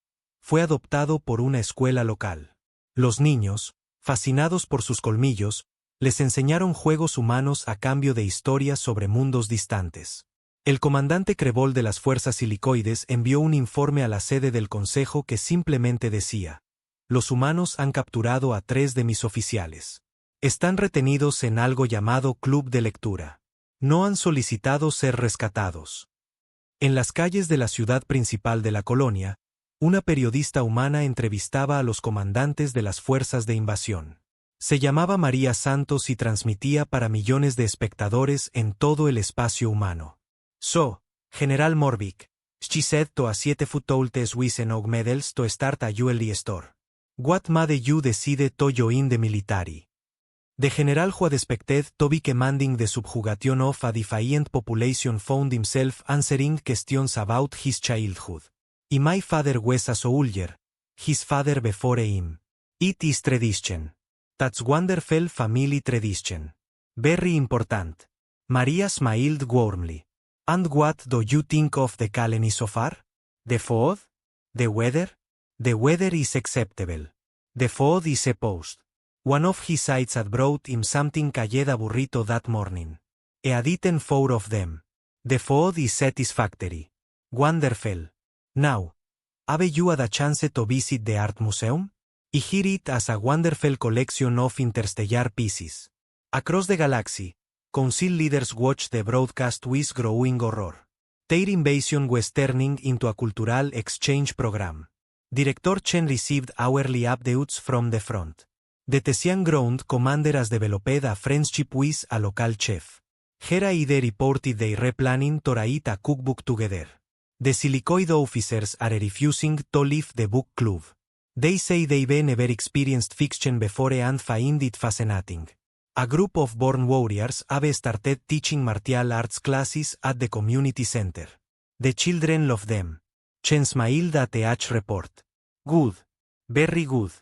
fue adoptado por una escuela local. Los niños, fascinados por sus colmillos, les enseñaron juegos humanos a cambio de historias sobre mundos distantes. El comandante Crebol de las fuerzas silicoides envió un informe a la sede del Consejo que simplemente decía: los humanos han capturado a 3 de mis oficiales. Están retenidos en algo llamado Club de Lectura. No han solicitado ser rescatados. En las calles de la ciudad principal de la colonia, una periodista humana entrevistaba a los comandantes de las fuerzas de invasión. Se llamaba María Santos y transmitía para millones de espectadores en todo el espacio humano. So, General Morvik, she said to a 7-foot-tall Wissen og medals to start a jewelry store. What made you decide to join the military? The general who had expected to be commanding the subjugation of a defiant population found himself answering questions about his childhood. My father was a soldier, his father before him. It is tradition. That's wonderful family tradition. Very important. Maria smiled warmly. And what do you think of the colony so far? The food? The weather? The weather is acceptable. The food is supposed. One of his sides had brought him something called a burrito that morning. He had eaten 4 of them. The food is satisfactory. Wonderful. Now, have you had a chance to visit the art museum? I hear it as a wonderful collection of interstellar pieces. Across the galaxy, council leaders watched the broadcast with growing horror. Their invasion was turning into a cultural exchange program. Director Chen received hourly updates from the front. The Tessian ground commander has developed a friendship with a local chef. Hera Ide reported they are planning to write a cookbook together. The silicoid officers are refusing to leave the book club. They say they've never experienced fiction before and find it fascinating. A group of born warriors have started teaching martial arts classes at the community center. The children love them. Chen smiled at the report. Good. Very good.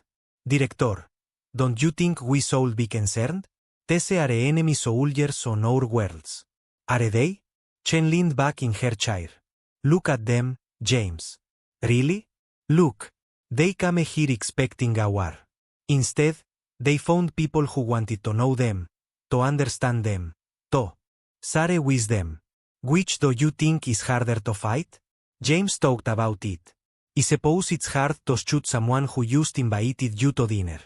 Director, don't you think we should be concerned? These are enemy soldiers on our worlds. Are they? Chen leaned back in her chair. Look at them, James. Really? Look. They came here expecting a war. Instead, they found people who wanted to know them, to understand them, to share with them. Which do you think is harder to fight? James talked about it. I suppose it's hard to shoot someone who just invited you to dinner.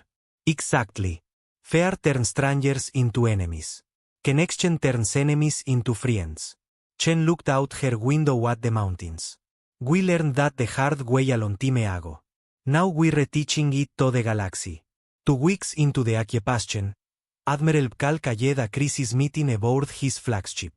Exactly. Fear turns strangers into enemies. Connection turns enemies into friends. Chen looked out her window at the mountains. We learned that the hard way a long time ago. Now we're teaching it to the galaxy. 2 weeks into the occupation, Admiral Pcal called a crisis meeting aboard his flagship.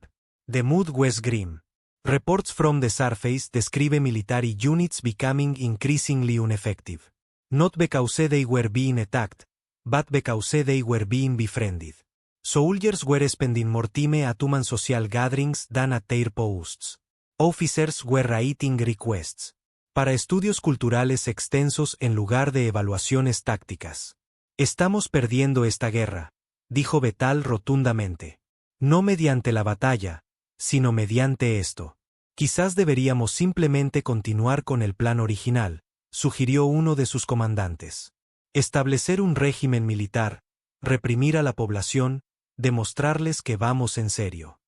The mood was grim. Reports from the surface describe military units becoming increasingly ineffective. Not because they were being attacked, but because they were being befriended. Soldiers were spending more time at human social gatherings than at their posts. Officers were writing requests para estudios culturales extensos en lugar de evaluaciones tácticas. Estamos perdiendo esta guerra, dijo Betal rotundamente. No mediante la batalla, sino mediante esto. Quizás deberíamos simplemente continuar con el plan original, sugirió uno de sus comandantes. Establecer un régimen militar, reprimir a la población, demostrarles que vamos en serio.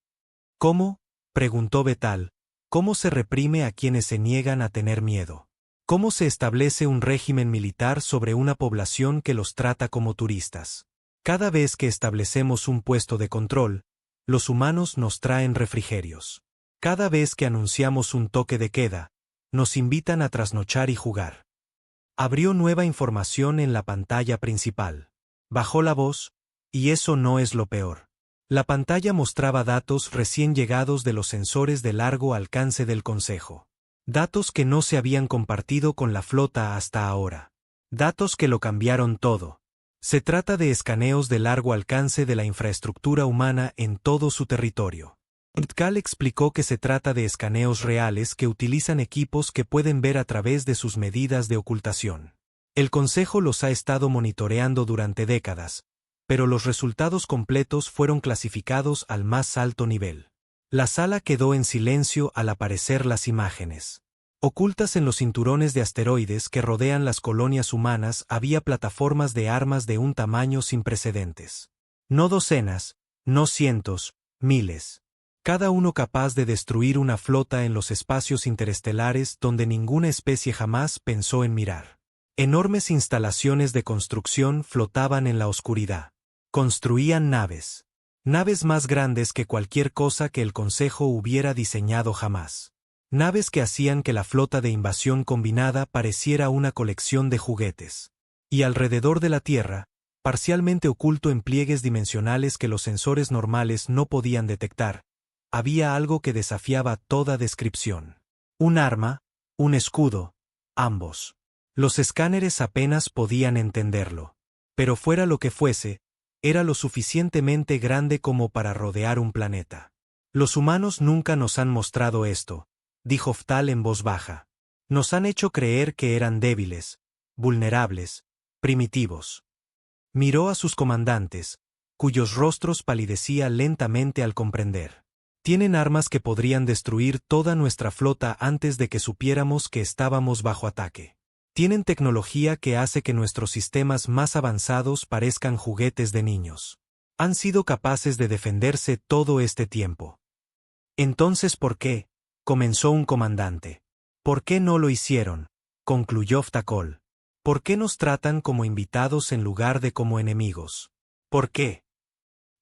¿Cómo?, preguntó Betal. ¿Cómo se reprime a quienes se niegan a tener miedo? ¿Cómo se establece un régimen militar sobre una población que los trata como turistas? Cada vez que establecemos un puesto de control, los humanos nos traen refrigerios. Cada vez que anunciamos un toque de queda, nos invitan a trasnochar y jugar. Abrió nueva información en la pantalla principal. Bajó la voz, y eso no es lo peor. La pantalla mostraba datos recién llegados de los sensores de largo alcance del Consejo. Datos que no se habían compartido con la flota hasta ahora. Datos que lo cambiaron todo. Se trata de escaneos de largo alcance de la infraestructura humana en todo su territorio. Pcal explicó que se trata de escaneos reales que utilizan equipos que pueden ver a través de sus medidas de ocultación. El Consejo los ha estado monitoreando durante décadas, pero los resultados completos fueron clasificados al más alto nivel. La sala quedó en silencio al aparecer las imágenes. Ocultas en los cinturones de asteroides que rodean las colonias humanas había plataformas de armas de un tamaño sin precedentes. No docenas, no cientos, miles. Cada uno capaz de destruir una flota en los espacios interestelares donde ninguna especie jamás pensó en mirar. Enormes instalaciones de construcción flotaban en la oscuridad. Construían naves. Naves más grandes que cualquier cosa que el Consejo hubiera diseñado jamás. Naves que hacían que la flota de invasión combinada pareciera una colección de juguetes. Y alrededor de la Tierra, parcialmente oculto en pliegues dimensionales que los sensores normales no podían detectar, había algo que desafiaba toda descripción. Un arma, un escudo, ambos. Los escáneres apenas podían entenderlo. Pero fuera lo que fuese, era lo suficientemente grande como para rodear un planeta. Los humanos nunca nos han mostrado esto, dijo Ptal en voz baja. Nos han hecho creer que eran débiles, vulnerables, primitivos. Miró a sus comandantes, cuyos rostros palidecían lentamente al comprender. Tienen armas que podrían destruir toda nuestra flota antes de que supiéramos que estábamos bajo ataque. Tienen tecnología que hace que nuestros sistemas más avanzados parezcan juguetes de niños. Han sido capaces de defenderse todo este tiempo. Entonces, ¿por qué?, comenzó un comandante. ¿Por qué no lo hicieron?, concluyó Ptal. ¿Por qué nos tratan como invitados en lugar de como enemigos? ¿Por qué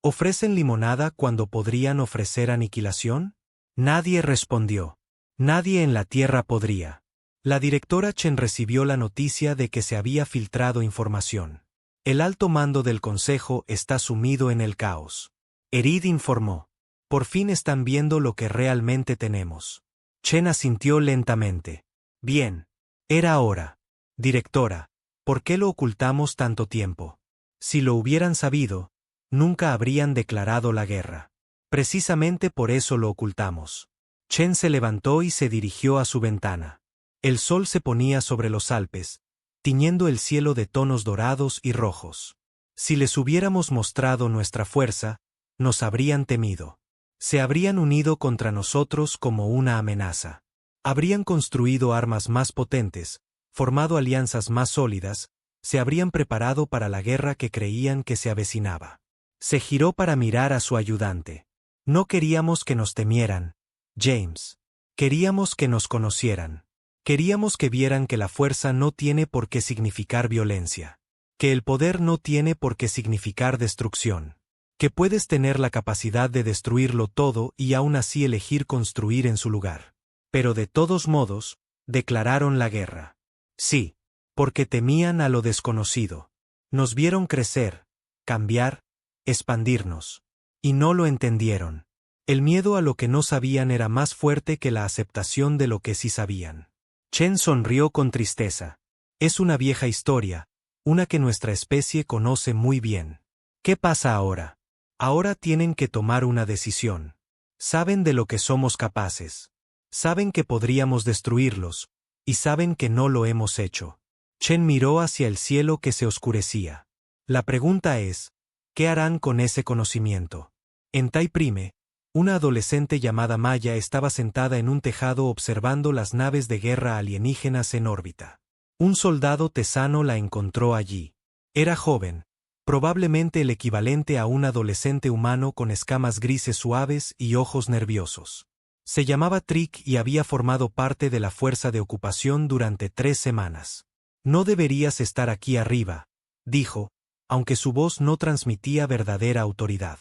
ofrecen limonada cuando podrían ofrecer aniquilación? Nadie respondió. Nadie en la Tierra podría. La directora Chen recibió la noticia de que se había filtrado información. El alto mando del Consejo está sumido en el caos. Erid informó. Por fin están viendo lo que realmente tenemos. Chen asintió lentamente. Bien. Era hora. Directora, ¿por qué lo ocultamos tanto tiempo? Si lo hubieran sabido, nunca habrían declarado la guerra. Precisamente por eso lo ocultamos. Chen se levantó y se dirigió a su ventana. El sol se ponía sobre los Alpes, tiñendo el cielo de tonos dorados y rojos. Si les hubiéramos mostrado nuestra fuerza, nos habrían temido. Se habrían unido contra nosotros como una amenaza. Habrían construido armas más potentes, formado alianzas más sólidas, se habrían preparado para la guerra que creían que se avecinaba. Se giró para mirar a su ayudante. No queríamos que nos temieran, James. Queríamos que nos conocieran. Queríamos que vieran que la fuerza no tiene por qué significar violencia. Que el poder no tiene por qué significar destrucción. Que puedes tener la capacidad de destruirlo todo y aún así elegir construir en su lugar. Pero de todos modos, declararon la guerra. Sí, porque temían a lo desconocido. Nos vieron crecer, cambiar, expandirnos. Y no lo entendieron. El miedo a lo que no sabían era más fuerte que la aceptación de lo que sí sabían. Chen sonrió con tristeza. Es una vieja historia, una que nuestra especie conoce muy bien. ¿Qué pasa ahora? Ahora tienen que tomar una decisión. Saben de lo que somos capaces. Saben que podríamos destruirlos, y saben que no lo hemos hecho. Chen miró hacia el cielo que se oscurecía. La pregunta es, ¿qué harán con ese conocimiento? En Tai Prime, una adolescente llamada Maya estaba sentada en un tejado observando las naves de guerra alienígenas en órbita. Un soldado tesano la encontró allí. Era joven, probablemente el equivalente a un adolescente humano con escamas grises suaves y ojos nerviosos. Se llamaba Trick y había formado parte de la fuerza de ocupación durante 3 semanas. No deberías estar aquí arriba, dijo, aunque su voz no transmitía verdadera autoridad.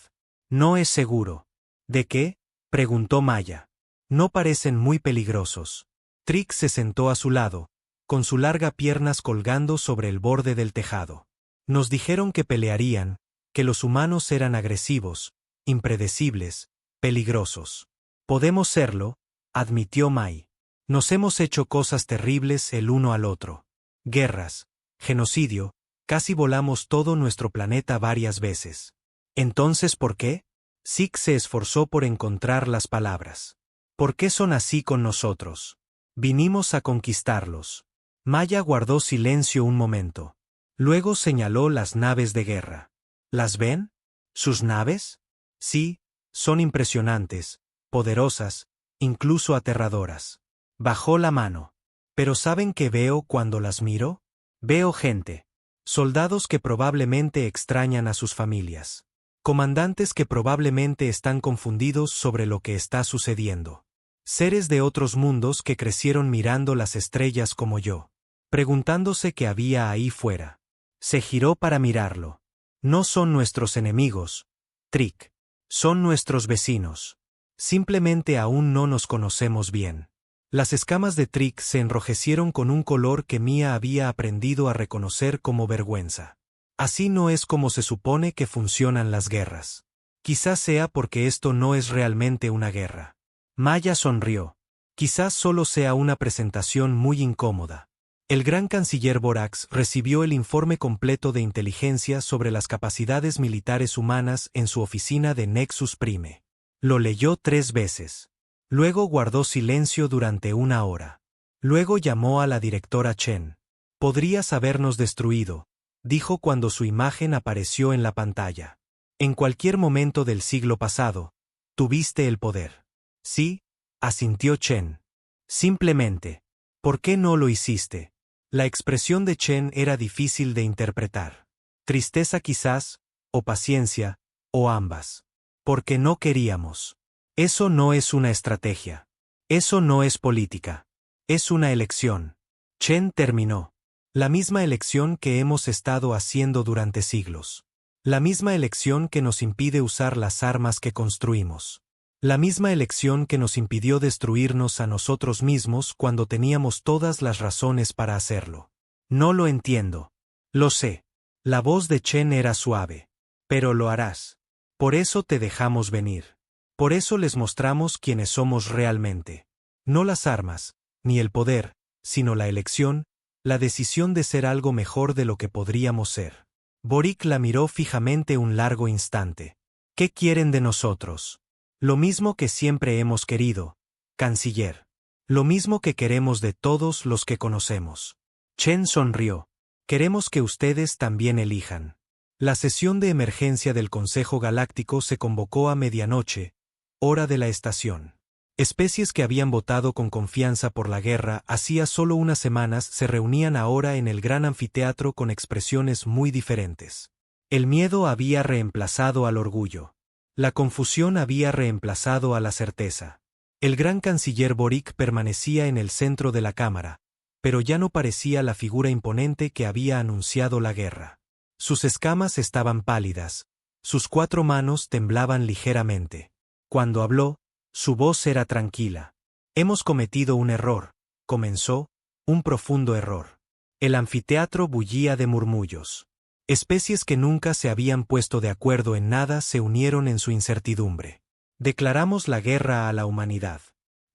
No es seguro. ¿De qué? Preguntó Maya. No parecen muy peligrosos. Trick se sentó a su lado, con sus largas piernas colgando sobre el borde del tejado. Nos dijeron que pelearían, que los humanos eran agresivos, impredecibles, peligrosos. Podemos serlo, admitió Mai. Nos hemos hecho cosas terribles el uno al otro. Guerras, genocidio, casi volamos todo nuestro planeta varias veces. ¿Entonces por qué? Zeke se esforzó por encontrar las palabras. ¿Por qué son así con nosotros? Vinimos a conquistarlos. Maya guardó silencio un momento. Luego señaló las naves de guerra. ¿Las ven? ¿Sus naves? Sí, son impresionantes, poderosas, incluso aterradoras. Bajó la mano. ¿Pero saben qué veo cuando las miro? Veo gente. Soldados que probablemente extrañan a sus familias. Comandantes que probablemente están confundidos sobre lo que está sucediendo. Seres de otros mundos que crecieron mirando las estrellas como yo, preguntándose qué había ahí fuera. Se giró para mirarlo. No son nuestros enemigos, Trick. Son nuestros vecinos. Simplemente aún no nos conocemos bien. Las escamas de Trick se enrojecieron con un color que Mia había aprendido a reconocer como vergüenza. Así no es como se supone que funcionan las guerras. Quizás sea porque esto no es realmente una guerra. Maya sonrió. Quizás solo sea una presentación muy incómoda. El gran canciller Borax recibió el informe completo de inteligencia sobre las capacidades militares humanas en su oficina de Nexus Prime. Lo leyó 3 veces. Luego guardó silencio durante 1 hora. Luego llamó a la directora Chen. Podrías habernos destruido, dijo cuando su imagen apareció en la pantalla. En cualquier momento del siglo pasado, tuviste el poder. Sí, asintió Chen. Simplemente, ¿por qué no lo hiciste? La expresión de Chen era difícil de interpretar. Tristeza quizás, o paciencia, o ambas. Porque no queríamos. Eso no es una estrategia. Eso no es política. Es una elección. Chen terminó. La misma elección que hemos estado haciendo durante siglos. La misma elección que nos impide usar las armas que construimos. La misma elección que nos impidió destruirnos a nosotros mismos cuando teníamos todas las razones para hacerlo. No lo entiendo. Lo sé. La voz de Chen era suave. Pero lo harás. Por eso te dejamos venir. Por eso les mostramos quiénes somos realmente. No las armas, ni el poder, sino la elección, la decisión de ser algo mejor de lo que podríamos ser. Boric la miró fijamente un largo instante. ¿Qué quieren de nosotros? Lo mismo que siempre hemos querido, canciller. Lo mismo que queremos de todos los que conocemos. Chen sonrió. Queremos que ustedes también elijan. La sesión de emergencia del Consejo Galáctico se convocó a medianoche, hora de la estación. Especies que habían votado con confianza por la guerra hacía solo unas semanas se reunían ahora en el gran anfiteatro con expresiones muy diferentes. El miedo había reemplazado al orgullo. La confusión había reemplazado a la certeza. El gran canciller Boric permanecía en el centro de la cámara, pero ya no parecía la figura imponente que había anunciado la guerra. Sus escamas estaban pálidas, sus 4 manos temblaban ligeramente. Cuando habló, su voz era tranquila. Hemos cometido un error, comenzó, un profundo error. El anfiteatro bullía de murmullos. Especies que nunca se habían puesto de acuerdo en nada se unieron en su incertidumbre. Declaramos la guerra a la humanidad.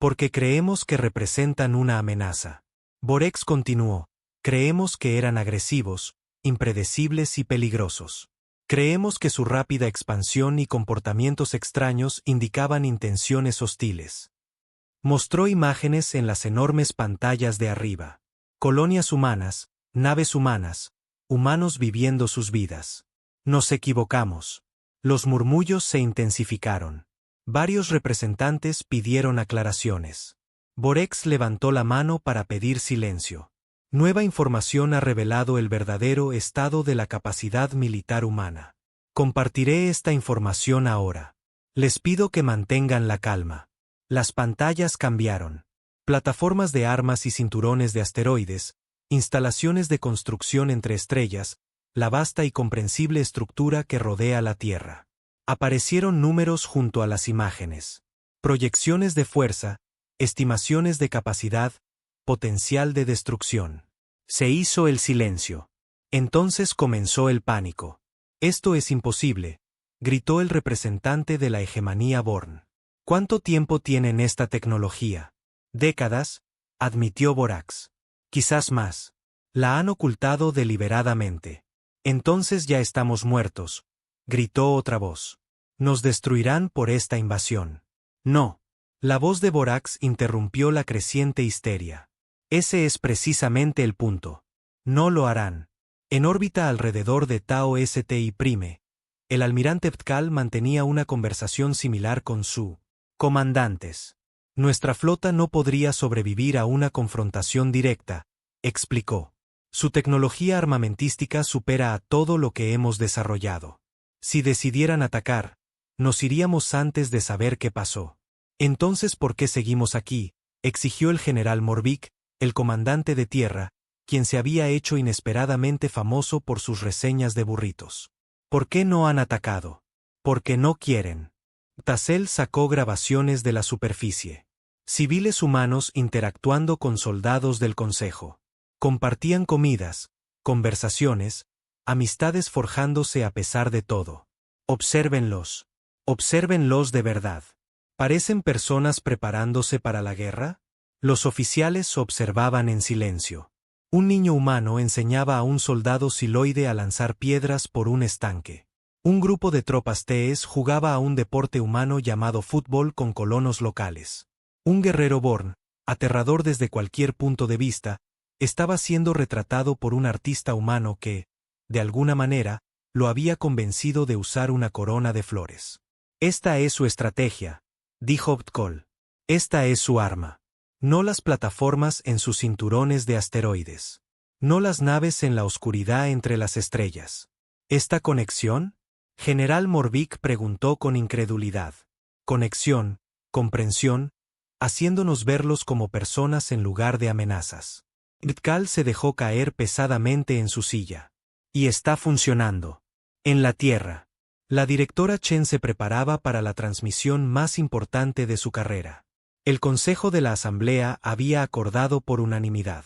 Porque creemos que representan una amenaza. Borex continuó. Creemos que eran agresivos, impredecibles y peligrosos. Creemos que su rápida expansión y comportamientos extraños indicaban intenciones hostiles. Mostró imágenes en las enormes pantallas de arriba. Colonias humanas, naves humanas, humanos viviendo sus vidas. Nos equivocamos. Los murmullos se intensificaron. Varios representantes pidieron aclaraciones. Borex levantó la mano para pedir silencio. Nueva información ha revelado el verdadero estado de la capacidad militar humana. Compartiré esta información ahora. Les pido que mantengan la calma. Las pantallas cambiaron. Plataformas de armas y cinturones de asteroides, instalaciones de construcción entre estrellas, la vasta y comprensible estructura que rodea la Tierra. Aparecieron números junto a las imágenes. Proyecciones de fuerza, estimaciones de capacidad, potencial de destrucción. Se hizo el silencio. Entonces comenzó el pánico. Esto es imposible, gritó el representante de la hegemonía Born. ¿Cuánto tiempo tienen esta tecnología? Décadas, admitió Borax. Quizás más. La han ocultado deliberadamente. Entonces ya estamos muertos, gritó otra voz. Nos destruirán por esta invasión. No. La voz de Borax interrumpió la creciente histeria. Ese es precisamente el punto. No lo harán. En órbita alrededor de Tau Sti Prime, el almirante Ptkal mantenía una conversación similar con su comandantes. Nuestra flota no podría sobrevivir a una confrontación directa, explicó. Su tecnología armamentística supera a todo lo que hemos desarrollado. Si decidieran atacar, nos iríamos antes de saber qué pasó. Entonces, ¿por qué seguimos aquí?, exigió el general Morvik, el comandante de tierra, quien se había hecho inesperadamente famoso por sus reseñas de burritos. ¿Por qué no han atacado? Porque no quieren. Tassel sacó grabaciones de la superficie. Civiles humanos interactuando con soldados del Consejo. Compartían comidas, conversaciones, amistades forjándose a pesar de todo. Obsérvenlos. Obsérvenlos de verdad. ¿Parecen personas preparándose para la guerra? Los oficiales observaban en silencio. Un niño humano enseñaba a un soldado siloide a lanzar piedras por un estanque. Un grupo de tropas tees jugaba a un deporte humano llamado fútbol con colonos locales. Un guerrero Born, aterrador desde cualquier punto de vista, estaba siendo retratado por un artista humano que, de alguna manera, lo había convencido de usar una corona de flores. Esta es su estrategia, dijo Ptkal. Esta es su arma. No las plataformas en sus cinturones de asteroides. No las naves en la oscuridad entre las estrellas. ¿Esta conexión? General Morvik preguntó con incredulidad. Conexión, comprensión, haciéndonos verlos como personas en lugar de amenazas. Ptkal se dejó caer pesadamente en su silla. Y está funcionando. En la Tierra. La directora Chen se preparaba para la transmisión más importante de su carrera. El Consejo de la Asamblea había acordado por unanimidad.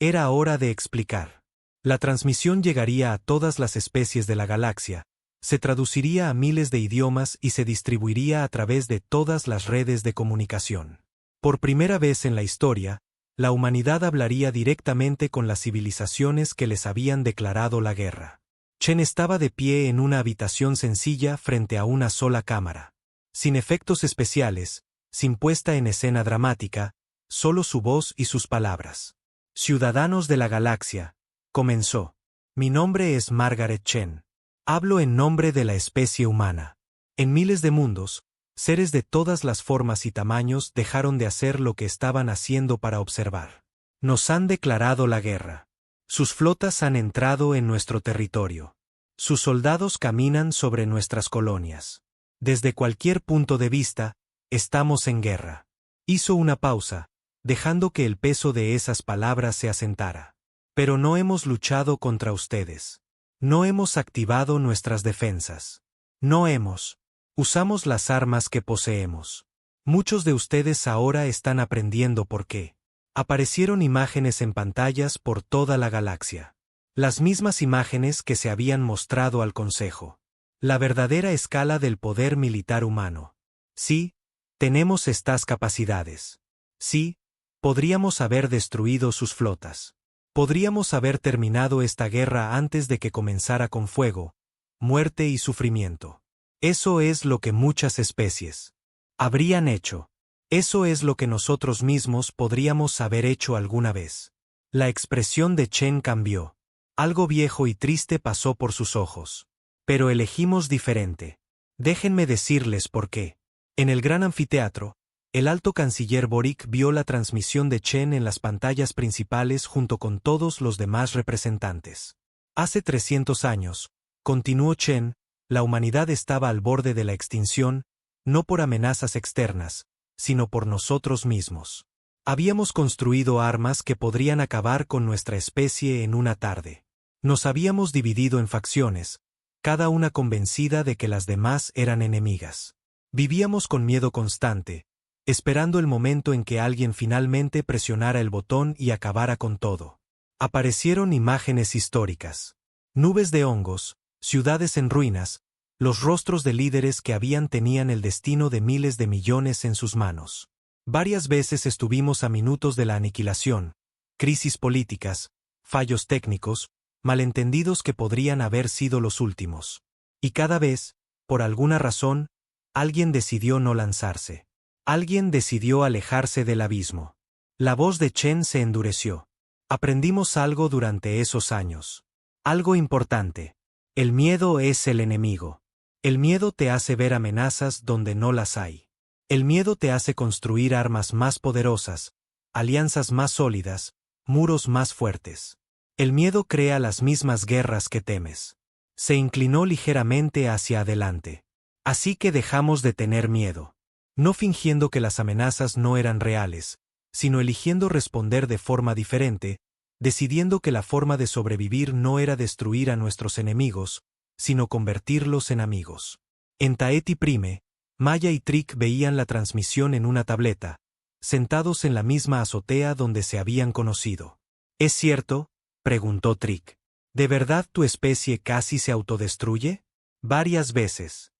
Era hora de explicar. La transmisión llegaría a todas las especies de la galaxia, se traduciría a miles de idiomas y se distribuiría a través de todas las redes de comunicación. Por primera vez en la historia, la humanidad hablaría directamente con las civilizaciones que les habían declarado la guerra. Chen estaba de pie en una habitación sencilla frente a una sola cámara. Sin efectos especiales, sin puesta en escena dramática, solo su voz y sus palabras. Ciudadanos de la galaxia, comenzó. Mi nombre es Margaret Chen. Hablo en nombre de la especie humana. En miles de mundos, seres de todas las formas y tamaños dejaron de hacer lo que estaban haciendo para observar. Nos han declarado la guerra. Sus flotas han entrado en nuestro territorio. Sus soldados caminan sobre nuestras colonias. Desde cualquier punto de vista, estamos en guerra. Hizo una pausa, dejando que el peso de esas palabras se asentara. Pero no hemos luchado contra ustedes. No hemos activado nuestras defensas. No hemos. Usamos las armas que poseemos. Muchos de ustedes ahora están aprendiendo por qué. Aparecieron imágenes en pantallas por toda la galaxia. Las mismas imágenes que se habían mostrado al Consejo. La verdadera escala del poder militar humano. Sí, tenemos estas capacidades. Sí, podríamos haber destruido sus flotas. Podríamos haber terminado esta guerra antes de que comenzara con fuego, muerte y sufrimiento. Eso es lo que muchas especies habrían hecho. Eso es lo que nosotros mismos podríamos haber hecho alguna vez. La expresión de Chen cambió. Algo viejo y triste pasó por sus ojos. Pero elegimos diferente. Déjenme decirles por qué. En el gran anfiteatro, el alto canciller Boric vio la transmisión de Chen en las pantallas principales junto con todos los demás representantes. Hace 300 años, continuó Chen, la humanidad estaba al borde de la extinción, no por amenazas externas, sino por nosotros mismos. Habíamos construido armas que podrían acabar con nuestra especie en una tarde. Nos habíamos dividido en facciones, cada una convencida de que las demás eran enemigas. Vivíamos con miedo constante, esperando el momento en que alguien finalmente presionara el botón y acabara con todo. Aparecieron imágenes históricas. Nubes de hongos, ciudades en ruinas, los rostros de líderes que tenían el destino de miles de millones en sus manos. Varias veces estuvimos a minutos de la aniquilación, crisis políticas, fallos técnicos, malentendidos que podrían haber sido los últimos. Y cada vez, por alguna razón, alguien decidió no lanzarse. Alguien decidió alejarse del abismo. La voz de Chen se endureció. Aprendimos algo durante esos años. Algo importante. El miedo es el enemigo. El miedo te hace ver amenazas donde no las hay. El miedo te hace construir armas más poderosas, alianzas más sólidas, muros más fuertes. El miedo crea las mismas guerras que temes. Se inclinó ligeramente hacia adelante. Así que dejamos de tener miedo. No fingiendo que las amenazas no eran reales, sino eligiendo responder de forma diferente, decidiendo que la forma de sobrevivir no era destruir a nuestros enemigos, sino convertirlos en amigos. En Tahiti Prime, Maya y Trick veían la transmisión en una tableta, sentados en la misma azotea donde se habían conocido. ¿Es cierto?, preguntó Trick. ¿De verdad tu especie casi se autodestruye? Varias veces.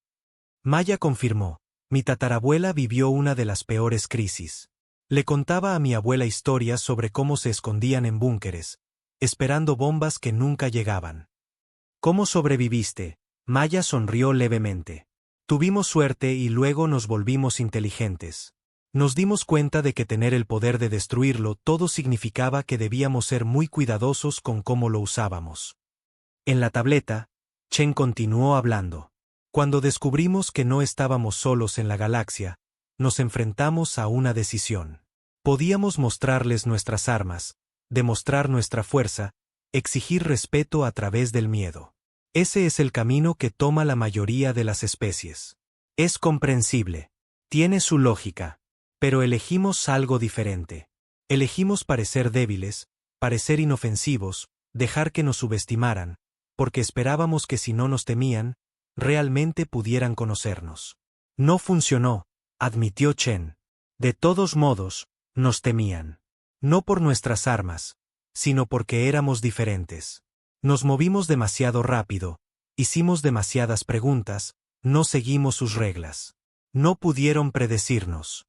Maya confirmó. Mi tatarabuela vivió una de las peores crisis. Le contaba a mi abuela historias sobre cómo se escondían en búnkeres, esperando bombas que nunca llegaban. ¿Cómo sobreviviste? Maya sonrió levemente. Tuvimos suerte y luego nos volvimos inteligentes. Nos dimos cuenta de que tener el poder de destruirlo todo significaba que debíamos ser muy cuidadosos con cómo lo usábamos. En la tableta, Chen continuó hablando. Cuando descubrimos que no estábamos solos en la galaxia, nos enfrentamos a una decisión. Podíamos mostrarles nuestras armas, demostrar nuestra fuerza, exigir respeto a través del miedo. Ese es el camino que toma la mayoría de las especies. Es comprensible. Tiene su lógica. Pero elegimos algo diferente. Elegimos parecer débiles, parecer inofensivos, dejar que nos subestimaran, porque esperábamos que si no nos temían, realmente pudieran conocernos. No funcionó, admitió Chen. De todos modos, nos temían. No por nuestras armas, sino porque éramos diferentes. Nos movimos demasiado rápido, hicimos demasiadas preguntas, no seguimos sus reglas. No pudieron predecirnos.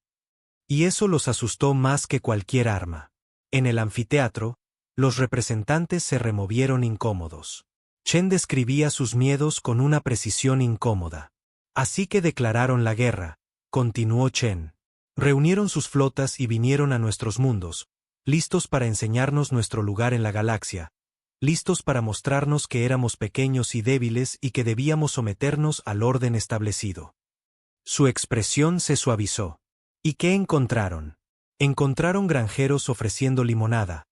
Y eso los asustó más que cualquier arma. En el anfiteatro, los representantes se removieron incómodos. Chen describía sus miedos con una precisión incómoda. Así que declararon la guerra, continuó Chen. Reunieron sus flotas y vinieron a nuestros mundos, listos para enseñarnos nuestro lugar en la galaxia, listos para mostrarnos que éramos pequeños y débiles y que debíamos someternos al orden establecido. Su expresión se suavizó. ¿Y qué encontraron? Encontraron granjeros ofreciendo limonada,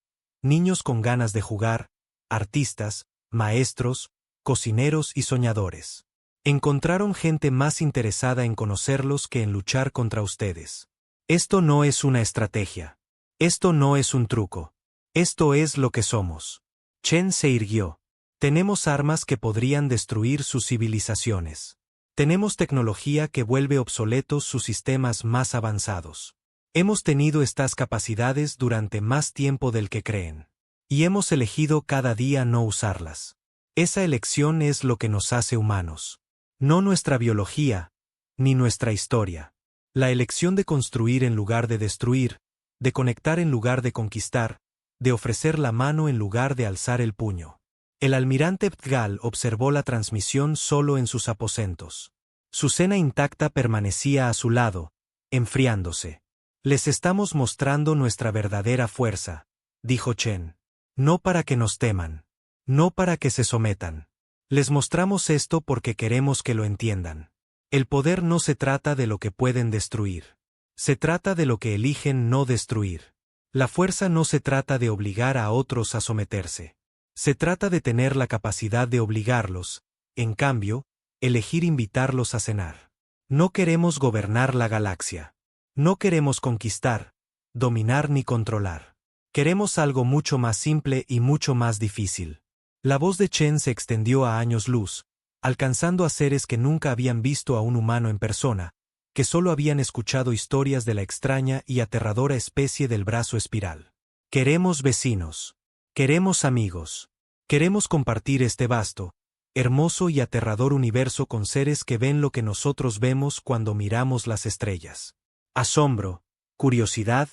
niños con ganas de jugar, artistas, maestros, cocineros y soñadores. Encontraron gente más interesada en conocerlos que en luchar contra ustedes. Esto no es una estrategia. Esto no es un truco. Esto es lo que somos. Chen se irguió. Tenemos armas que podrían destruir sus civilizaciones. Tenemos tecnología que vuelve obsoletos sus sistemas más avanzados. Hemos tenido estas capacidades durante más tiempo del que creen. Y hemos elegido cada día no usarlas. Esa elección es lo que nos hace humanos. No nuestra biología, ni nuestra historia. La elección de construir en lugar de destruir, de conectar en lugar de conquistar, de ofrecer la mano en lugar de alzar el puño. El almirante Ptgal observó la transmisión solo en sus aposentos. Su cena intacta permanecía a su lado, enfriándose. Les estamos mostrando nuestra verdadera fuerza, dijo Chen. No para que nos teman. No para que se sometan. Les mostramos esto porque queremos que lo entiendan. El poder no se trata de lo que pueden destruir. Se trata de lo que eligen no destruir. La fuerza no se trata de obligar a otros a someterse. Se trata de tener la capacidad de obligarlos, en cambio, elegir invitarlos a cenar. No queremos gobernar la galaxia. No queremos conquistar, dominar ni controlar. Queremos algo mucho más simple y mucho más difícil. La voz de Chen se extendió a años luz, alcanzando a seres que nunca habían visto a un humano en persona, que solo habían escuchado historias de la extraña y aterradora especie del brazo espiral. Queremos vecinos. Queremos amigos. Queremos compartir este vasto, hermoso y aterrador universo con seres que ven lo que nosotros vemos cuando miramos las estrellas. Asombro, curiosidad,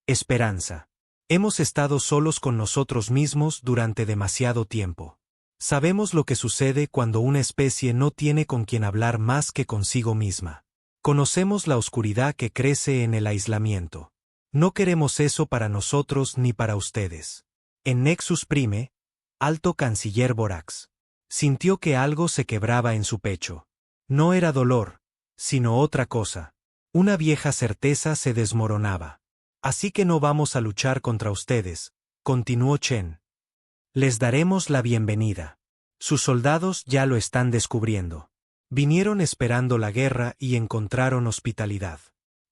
esperanza. Hemos estado solos con nosotros mismos durante demasiado tiempo. Sabemos lo que sucede cuando una especie no tiene con quien hablar más que consigo misma. Conocemos la oscuridad que crece en el aislamiento. No queremos eso para nosotros ni para ustedes. En Nexus Prime, Alto Canciller Borax sintió que algo se quebraba en su pecho. No era dolor, sino otra cosa. Una vieja certeza se desmoronaba. Así que no vamos a luchar contra ustedes, continuó Chen. Les daremos la bienvenida. Sus soldados ya lo están descubriendo. Vinieron esperando la guerra y encontraron hospitalidad.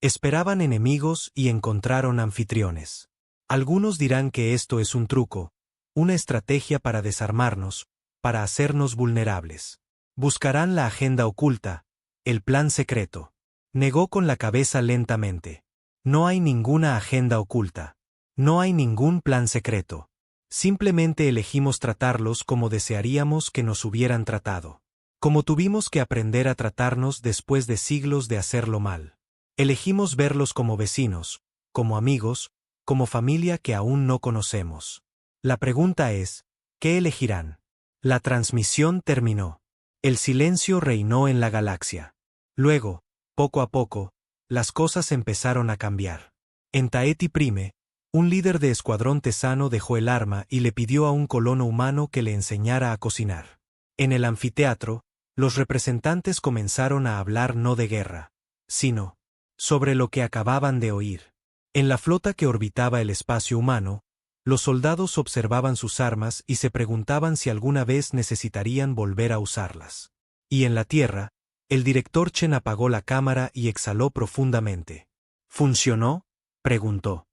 Esperaban enemigos y encontraron anfitriones. Algunos dirán que esto es un truco, una estrategia para desarmarnos, para hacernos vulnerables. Buscarán la agenda oculta, el plan secreto. Negó con la cabeza lentamente. No hay ninguna agenda oculta. No hay ningún plan secreto. Simplemente elegimos tratarlos como desearíamos que nos hubieran tratado. Como tuvimos que aprender a tratarnos después de siglos de hacerlo mal. Elegimos verlos como vecinos, como amigos, como familia que aún no conocemos. La pregunta es, ¿qué elegirán? La transmisión terminó. El silencio reinó en la galaxia. Luego, poco a poco, las cosas empezaron a cambiar. En Taeti Prime, un líder de escuadrón tesano dejó el arma y le pidió a un colono humano que le enseñara a cocinar. En el anfiteatro, los representantes comenzaron a hablar no de guerra, sino sobre lo que acababan de oír. En la flota que orbitaba el espacio humano, los soldados observaban sus armas y se preguntaban si alguna vez necesitarían volver a usarlas. Y en la Tierra, el director Chen apagó la cámara y exhaló profundamente. ¿Funcionó?, preguntó.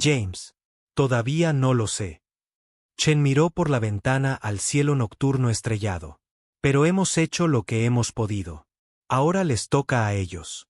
James. Todavía no lo sé. Chen miró por la ventana al cielo nocturno estrellado. Pero hemos hecho lo que hemos podido. Ahora les toca a ellos.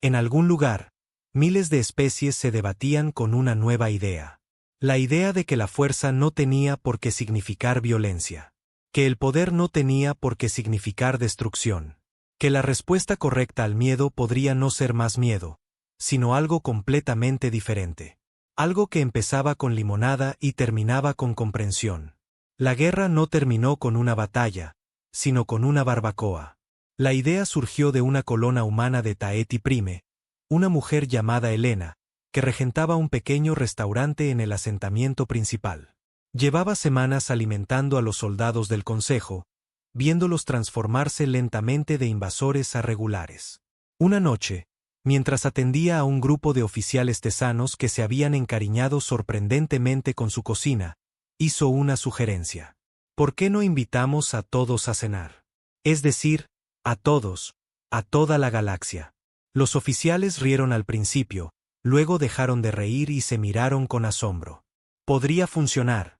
En algún lugar, miles de especies se debatían con una nueva idea. La idea de que la fuerza no tenía por qué significar violencia. Que el poder no tenía por qué significar destrucción. Que la respuesta correcta al miedo podría no ser más miedo, sino algo completamente diferente. Algo que empezaba con limonada y terminaba con comprensión. La guerra no terminó con una batalla, sino con una barbacoa. La idea surgió de una colona humana de Taeti Prime, una mujer llamada Elena, que regentaba un pequeño restaurante en el asentamiento principal. Llevaba semanas alimentando a los soldados del Consejo, viéndolos transformarse lentamente de invasores a regulares. Una noche, mientras atendía a un grupo de oficiales tesanos que se habían encariñado sorprendentemente con su cocina, hizo una sugerencia. ¿Por qué no invitamos a todos a cenar? Es decir, a todos, a toda la galaxia. Los oficiales rieron al principio, luego dejaron de reír y se miraron con asombro. ¿Podría funcionar?,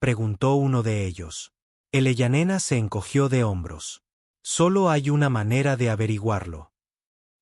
preguntó uno de ellos. El Eyanena se encogió de hombros. Solo hay una manera de averiguarlo.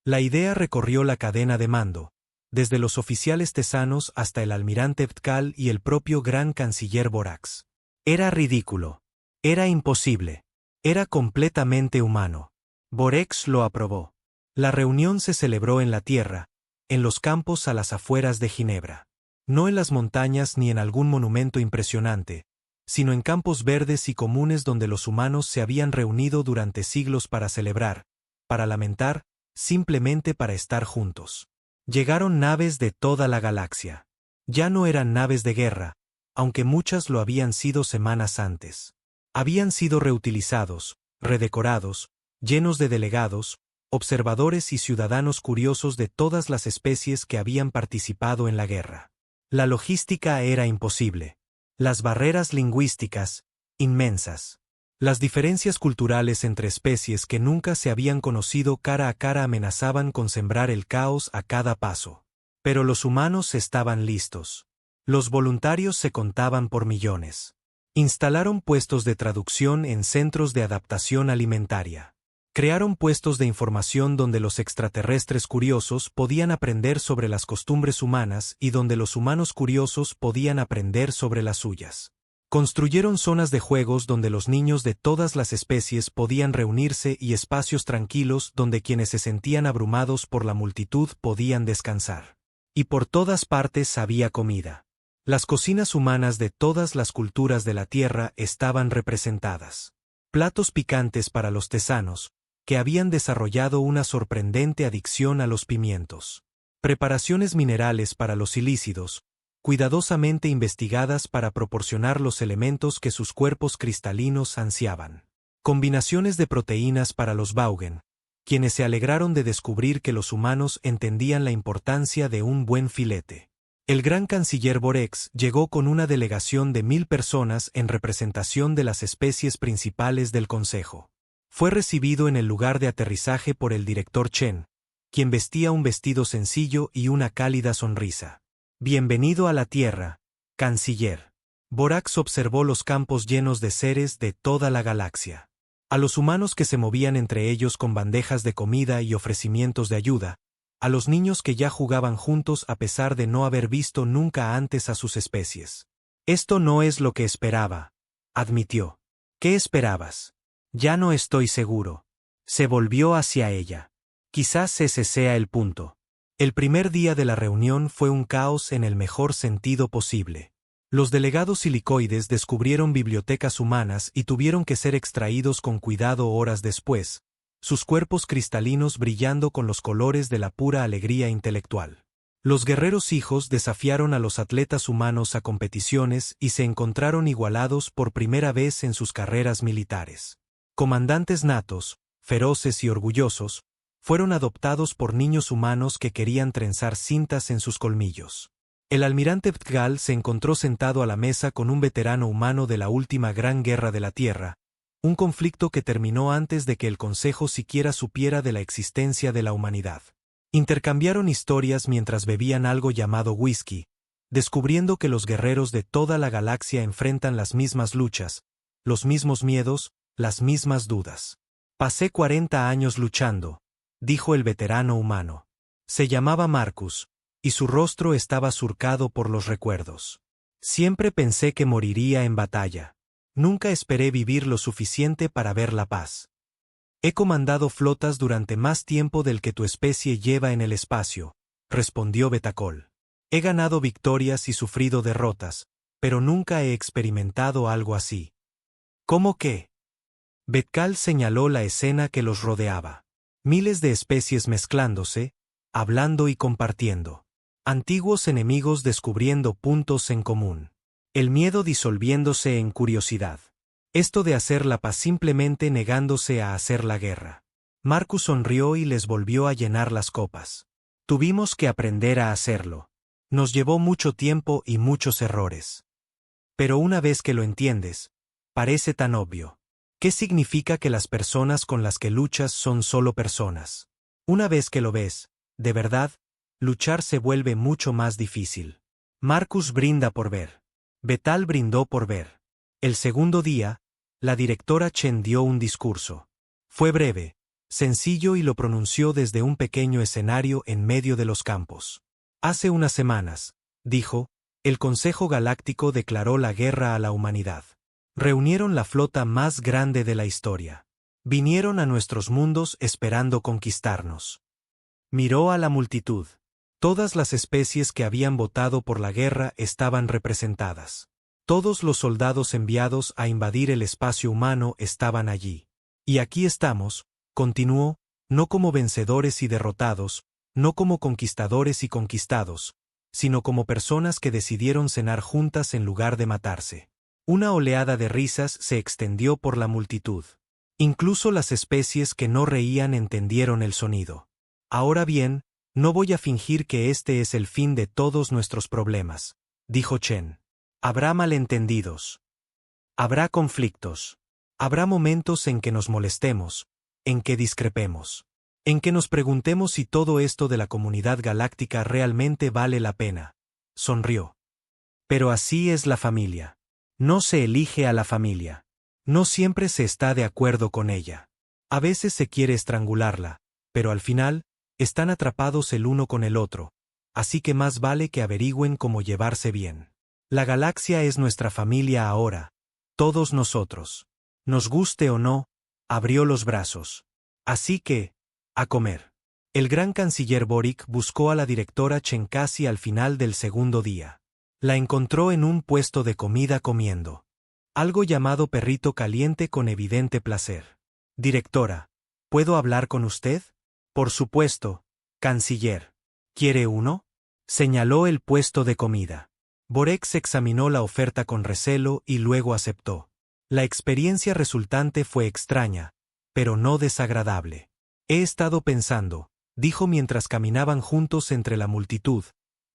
La idea recorrió la cadena de mando, desde los oficiales tesanos hasta el almirante Ptkal y el propio gran canciller Borax. Era ridículo. Era imposible. Era completamente humano. Borex lo aprobó. La reunión se celebró en la tierra, en los campos a las afueras de Ginebra. No en las montañas ni en algún monumento impresionante, sino en campos verdes y comunes donde los humanos se habían reunido durante siglos para celebrar, para lamentar, simplemente para estar juntos. Llegaron naves de toda la galaxia. Ya no eran naves de guerra, aunque muchas lo habían sido semanas antes. Habían sido reutilizados, redecorados, llenos de delegados, observadores y ciudadanos curiosos de todas las especies que habían participado en la guerra. La logística era imposible. Las barreras lingüísticas, inmensas. Las diferencias culturales entre especies que nunca se habían conocido cara a cara amenazaban con sembrar el caos a cada paso. Pero los humanos estaban listos. Los voluntarios se contaban por millones. Instalaron puestos de traducción en centros de adaptación alimentaria. Crearon puestos de información donde los extraterrestres curiosos podían aprender sobre las costumbres humanas y donde los humanos curiosos podían aprender sobre las suyas. Construyeron zonas de juegos donde los niños de todas las especies podían reunirse y espacios tranquilos donde quienes se sentían abrumados por la multitud podían descansar. Y por todas partes había comida. Las cocinas humanas de todas las culturas de la Tierra estaban representadas. Platos picantes para los tesanos, que habían desarrollado una sorprendente adicción a los pimientos. Preparaciones minerales para los ilícidos, cuidadosamente investigadas para proporcionar los elementos que sus cuerpos cristalinos ansiaban. Combinaciones de proteínas para los Baugen, quienes se alegraron de descubrir que los humanos entendían la importancia de un buen filete. El gran canciller Borex llegó con una delegación de 1000 personas en representación de las especies principales del Consejo. Fue recibido en el lugar de aterrizaje por el director Chen, quien vestía un vestido sencillo y una cálida sonrisa. Bienvenido a la Tierra, canciller. Borax observó los campos llenos de seres de toda la galaxia. A los humanos que se movían entre ellos con bandejas de comida y ofrecimientos de ayuda, a los niños que ya jugaban juntos a pesar de no haber visto nunca antes a sus especies. Esto no es lo que esperaba, admitió. ¿Qué esperabas? Ya no estoy seguro. Se volvió hacia ella. Quizás ese sea el punto. El primer día de la reunión fue un caos en el mejor sentido posible. Los delegados silicoides descubrieron bibliotecas humanas y tuvieron que ser extraídos con cuidado horas después, sus cuerpos cristalinos brillando con los colores de la pura alegría intelectual. Los guerreros hijos desafiaron a los atletas humanos a competiciones y se encontraron igualados por primera vez en sus carreras militares. Comandantes natos, feroces y orgullosos, fueron adoptados por niños humanos que querían trenzar cintas en sus colmillos. El almirante Ptkal se encontró sentado a la mesa con un veterano humano de la última gran guerra de la Tierra, un conflicto que terminó antes de que el Consejo siquiera supiera de la existencia de la humanidad. Intercambiaron historias mientras bebían algo llamado whisky, descubriendo que los guerreros de toda la galaxia enfrentan las mismas luchas, los mismos miedos, las mismas dudas. Pasé 40 años luchando, dijo el veterano humano. Se llamaba Marcus, y su rostro estaba surcado por los recuerdos. Siempre pensé que moriría en batalla. Nunca esperé vivir lo suficiente para ver la paz. He comandado flotas durante más tiempo del que tu especie lleva en el espacio, respondió Betacol. He ganado victorias y sufrido derrotas, pero nunca he experimentado algo así. ¿Cómo qué? Betkal señaló la escena que los rodeaba. Miles de especies mezclándose, hablando y compartiendo. Antiguos enemigos descubriendo puntos en común. El miedo disolviéndose en curiosidad. Esto de hacer la paz simplemente negándose a hacer la guerra. Marcus sonrió y les volvió a llenar las copas. Tuvimos que aprender a hacerlo. Nos llevó mucho tiempo y muchos errores. Pero una vez que lo entiendes, parece tan obvio. ¿Qué significa que las personas con las que luchas son solo personas? Una vez que lo ves, de verdad, luchar se vuelve mucho más difícil. Marcus brinda por ver. Betal brindó por ver. El segundo día, la directora Chen dio un discurso. Fue breve, sencillo y lo pronunció desde un pequeño escenario en medio de los campos. Hace unas semanas, dijo, el Consejo Galáctico declaró la guerra a la humanidad. Reunieron la flota más grande de la historia. Vinieron a nuestros mundos esperando conquistarnos. Miró a la multitud. Todas las especies que habían votado por la guerra estaban representadas. Todos los soldados enviados a invadir el espacio humano estaban allí. Y aquí estamos, continuó, no como vencedores y derrotados, no como conquistadores y conquistados, sino como personas que decidieron cenar juntas en lugar de matarse. Una oleada de risas se extendió por la multitud. Incluso las especies que no reían entendieron el sonido. Ahora bien, no voy a fingir que este es el fin de todos nuestros problemas, dijo Chen. Habrá malentendidos. Habrá conflictos. Habrá momentos en que nos molestemos, en que discrepemos, en que nos preguntemos si todo esto de la comunidad galáctica realmente vale la pena. Sonrió. Pero así es la familia. No se elige a la familia. No siempre se está de acuerdo con ella. A veces se quiere estrangularla, pero al final, están atrapados el uno con el otro, así que más vale que averigüen cómo llevarse bien. La galaxia es nuestra familia ahora, todos nosotros. Nos guste o no, abrió los brazos. Así que, a comer. El gran canciller Boric buscó a la directora Chen casi al final del segundo día. La encontró en un puesto de comida comiendo algo llamado perrito caliente con evidente placer. Directora, ¿puedo hablar con usted? Por supuesto, canciller. ¿Quiere uno? Señaló el puesto de comida. Boric examinó la oferta con recelo y luego aceptó. La experiencia resultante fue extraña, pero no desagradable. He estado pensando, dijo mientras caminaban juntos entre la multitud,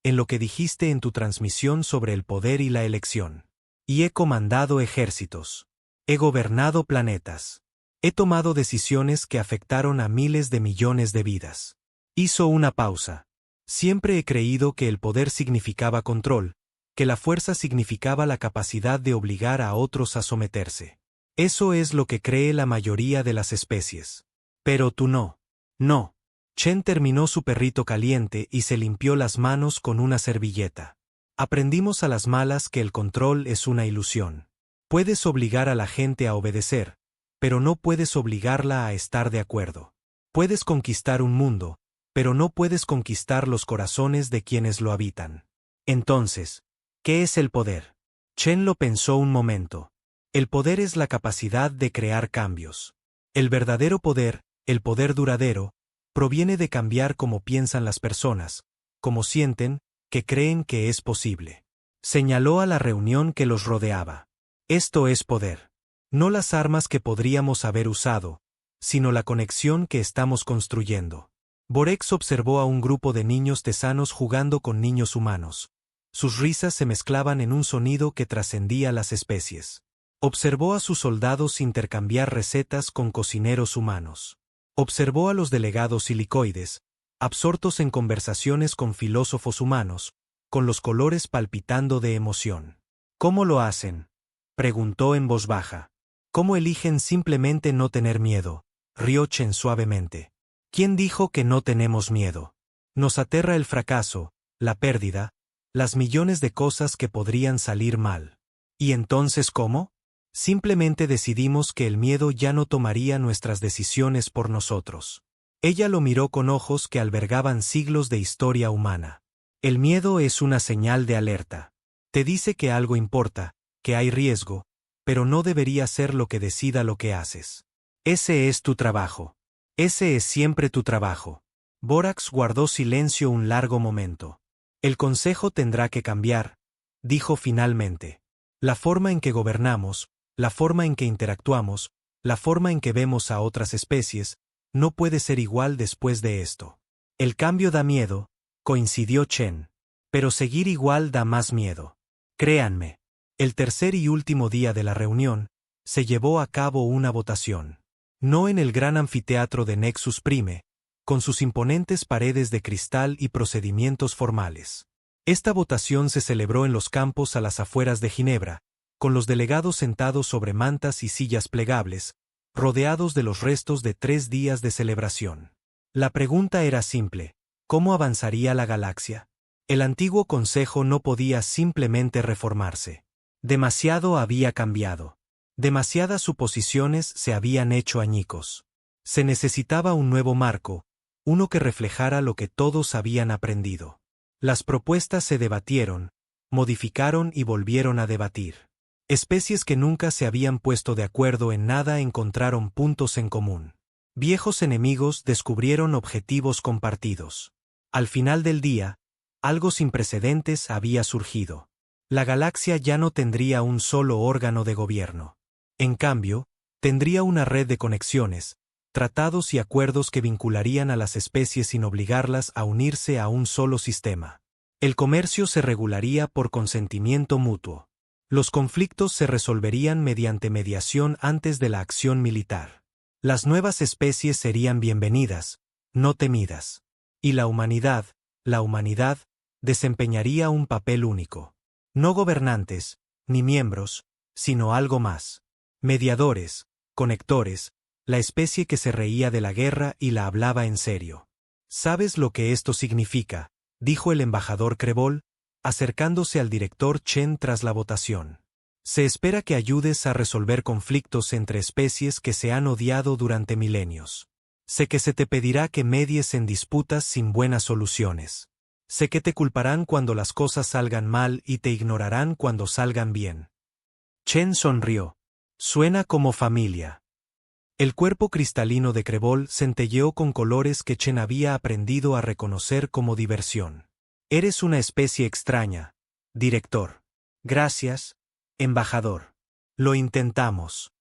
en lo que dijiste en tu transmisión sobre el poder y la elección. Y he comandado ejércitos. He gobernado planetas. He tomado decisiones que afectaron a miles de millones de vidas. Hizo una pausa. Siempre he creído que el poder significaba control, que la fuerza significaba la capacidad de obligar a otros a someterse. Eso es lo que cree la mayoría de las especies. Pero tú no. No. Chen terminó su perrito caliente y se limpió las manos con una servilleta. Aprendimos a las malas que el control es una ilusión. Puedes obligar a la gente a obedecer, pero no puedes obligarla a estar de acuerdo. Puedes conquistar un mundo, pero no puedes conquistar los corazones de quienes lo habitan. Entonces, ¿qué es el poder? Chen lo pensó un momento. El poder es la capacidad de crear cambios. El verdadero poder, el poder duradero, proviene de cambiar cómo piensan las personas, cómo sienten, que creen que es posible. Señaló a la reunión que los rodeaba. Esto es poder. No las armas que podríamos haber usado, sino la conexión que estamos construyendo. Boric observó a un grupo de niños tesanos jugando con niños humanos. Sus risas se mezclaban en un sonido que trascendía las especies. Observó a sus soldados intercambiar recetas con cocineros humanos. Observó a los delegados silicoides, absortos en conversaciones con filósofos humanos, con los colores palpitando de emoción. ¿Cómo lo hacen?, preguntó en voz baja. ¿Cómo eligen simplemente no tener miedo?, rió Chen suavemente. ¿Quién dijo que no tenemos miedo? Nos aterra el fracaso, la pérdida, las millones de cosas que podrían salir mal. ¿Y entonces cómo? Simplemente decidimos que el miedo ya no tomaría nuestras decisiones por nosotros. Ella lo miró con ojos que albergaban siglos de historia humana. El miedo es una señal de alerta. Te dice que algo importa, que hay riesgo, pero no debería ser lo que decida lo que haces. Ese es tu trabajo. Ese es siempre tu trabajo. Borax guardó silencio un largo momento. El consejo tendrá que cambiar, dijo finalmente. La forma en que gobernamos, la forma en que interactuamos, la forma en que vemos a otras especies, no puede ser igual después de esto. El cambio da miedo, coincidió Chen. Pero seguir igual da más miedo. Créanme. El tercer y último día de la reunión, se llevó a cabo una votación. No en el gran anfiteatro de Nexus Prime, con sus imponentes paredes de cristal y procedimientos formales. Esta votación se celebró en los campos a las afueras de Ginebra, con los delegados sentados sobre mantas y sillas plegables, rodeados de los restos de 3 días de celebración. La pregunta era simple: ¿cómo avanzaría la galaxia? El antiguo consejo no podía simplemente reformarse. Demasiado había cambiado. Demasiadas suposiciones se habían hecho añicos. Se necesitaba un nuevo marco, uno que reflejara lo que todos habían aprendido. Las propuestas se debatieron, modificaron y volvieron a debatir. Especies que nunca se habían puesto de acuerdo en nada encontraron puntos en común. Viejos enemigos descubrieron objetivos compartidos. Al final del día, algo sin precedentes había surgido. La galaxia ya no tendría un solo órgano de gobierno. En cambio, tendría una red de conexiones, tratados y acuerdos que vincularían a las especies sin obligarlas a unirse a un solo sistema. El comercio se regularía por consentimiento mutuo. Los conflictos se resolverían mediante mediación antes de la acción militar. Las nuevas especies serían bienvenidas, no temidas. Y la humanidad, desempeñaría un papel único. No gobernantes, ni miembros, sino algo más. Mediadores, conectores, la especie que se reía de la guerra y la hablaba en serio. ¿Sabes lo que esto significa?, dijo el embajador Krebol, acercándose al director Chen tras la votación. Se espera que ayudes a resolver conflictos entre especies que se han odiado durante milenios. Sé que se te pedirá que medies en disputas sin buenas soluciones. Sé que te culparán cuando las cosas salgan mal y te ignorarán cuando salgan bien. Chen sonrió. Suena como familia. El cuerpo cristalino de Krebol centelleó con colores que Chen había aprendido a reconocer como diversión. Eres una especie extraña, director. Gracias, embajador. Lo intentamos.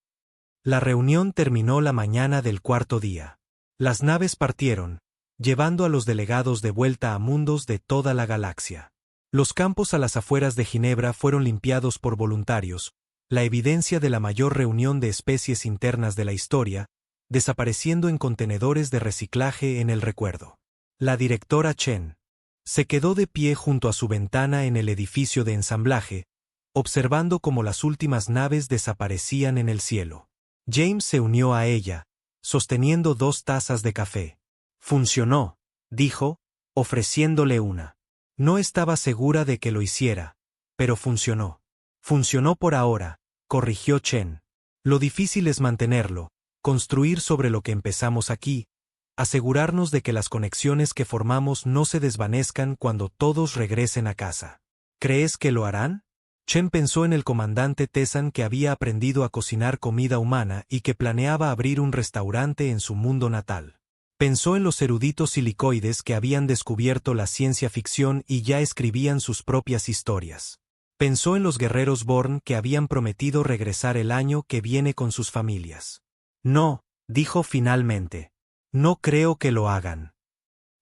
La reunión terminó la mañana del cuarto día. Las naves partieron, llevando a los delegados de vuelta a mundos de toda la galaxia. Los campos a las afueras de Ginebra fueron limpiados por voluntarios, la evidencia de la mayor reunión de especies internas de la historia, desapareciendo en contenedores de reciclaje en el recuerdo. La directora Chen se quedó de pie junto a su ventana en el edificio de ensamblaje, observando cómo las últimas naves desaparecían en el cielo. James se unió a ella, sosteniendo 2 tazas de café. Funcionó, dijo, ofreciéndole una. No estaba segura de que lo hiciera, pero funcionó. Funcionó por ahora, corrigió Chen. Lo difícil es mantenerlo, construir sobre lo que empezamos aquí, asegurarnos de que las conexiones que formamos no se desvanezcan cuando todos regresen a casa. ¿Crees que lo harán? Chen pensó en el comandante Tessan, que había aprendido a cocinar comida humana y que planeaba abrir un restaurante en su mundo natal. Pensó en los eruditos silicoides que habían descubierto la ciencia ficción y ya escribían sus propias historias. Pensó en los guerreros Born que habían prometido regresar el año que viene con sus familias. No, dijo finalmente. No creo que lo hagan.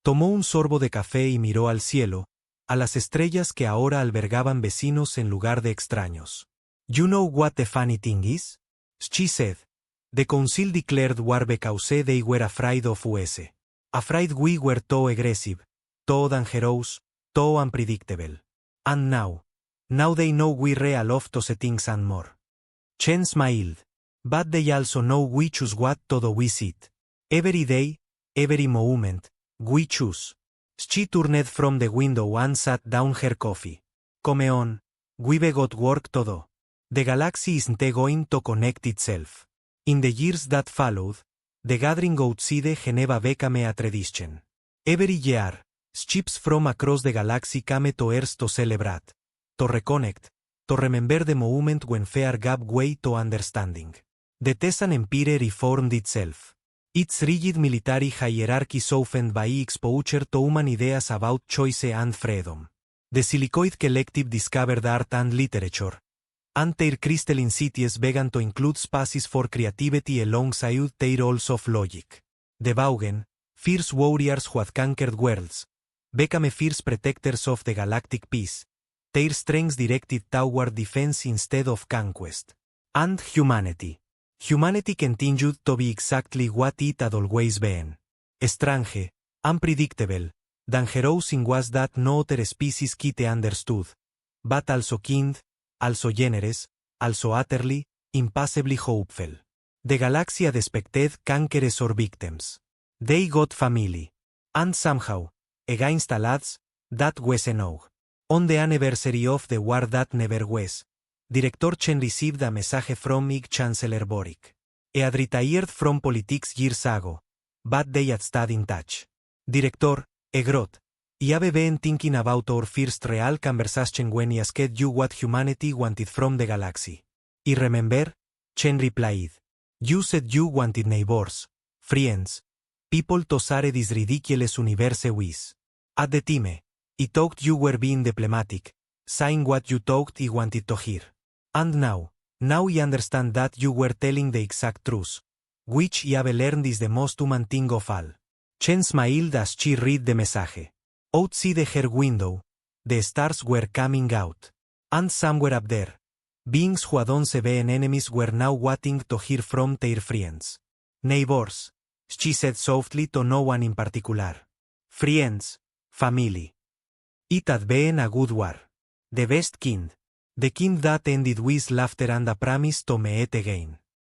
Tomó un sorbo de café y miró al cielo, a las estrellas que ahora albergaban vecinos en lugar de extraños. You know what the funny thing is? She said. The council declared war because they were afraid of us. Afraid we were too aggressive, too dangerous, too unpredictable. And now they know we real of those things and more. Chen smiled. But they also know we choose what to do with it. Every day, every moment, we choose. She turned from the window and sat down her coffee. Come on, we've got work to do. The galaxy isn't going to connect itself. In the years that followed, the gathering outside Geneva became a tradition. Every year, ships from across the galaxy came to Earth to celebrate, to reconnect, to remember the moment when fear gave way to understanding. The Tessan Empire reformed itself. Its rigid military hierarchy softened by exposure to human ideas about choice and freedom. The Silicoid Collective discovered art and literature, and their crystalline cities began to include spaces for creativity alongside their roles of logic. The Vaugen, fierce warriors who had conquered worlds, became fierce protectors of the galactic peace, their strengths directed toward defense instead of conquest. And humanity. Humanity continued to be exactly what it had always been. Strange, unpredictable, dangerous in ways that no other species quite understood, but also kind, also generous, also utterly, impossibly hopeful. The galaxy had expected conquerors or victims. They got family. And somehow, against all odds, That was enough. On the anniversary of the war that never was. Director Chen received a message from Ig Chancellor Boric. He had retired from politics years ago, but they had stayed in touch. Director, he wrote, I have been thinking about our first real conversation when I asked you what humanity wanted from the galaxy. I remember, Chen replied. You said you wanted neighbors, friends, people to share this ridiculous universe with. At the time, I thought you were being diplomatic, saying what you thought I wanted to hear. And now I understand that you were telling the exact truth, which I have learned is the most human thing of all. Chen smiled as she read the message. Outside her window, the stars were coming out. And somewhere up there, beings who had once been enemies were now waiting to hear from their friends. Neighbors, she said softly to no one in particular. Friends, family. It had been a good war. The best kind. The kind that ended with laughter and a promise to meet again.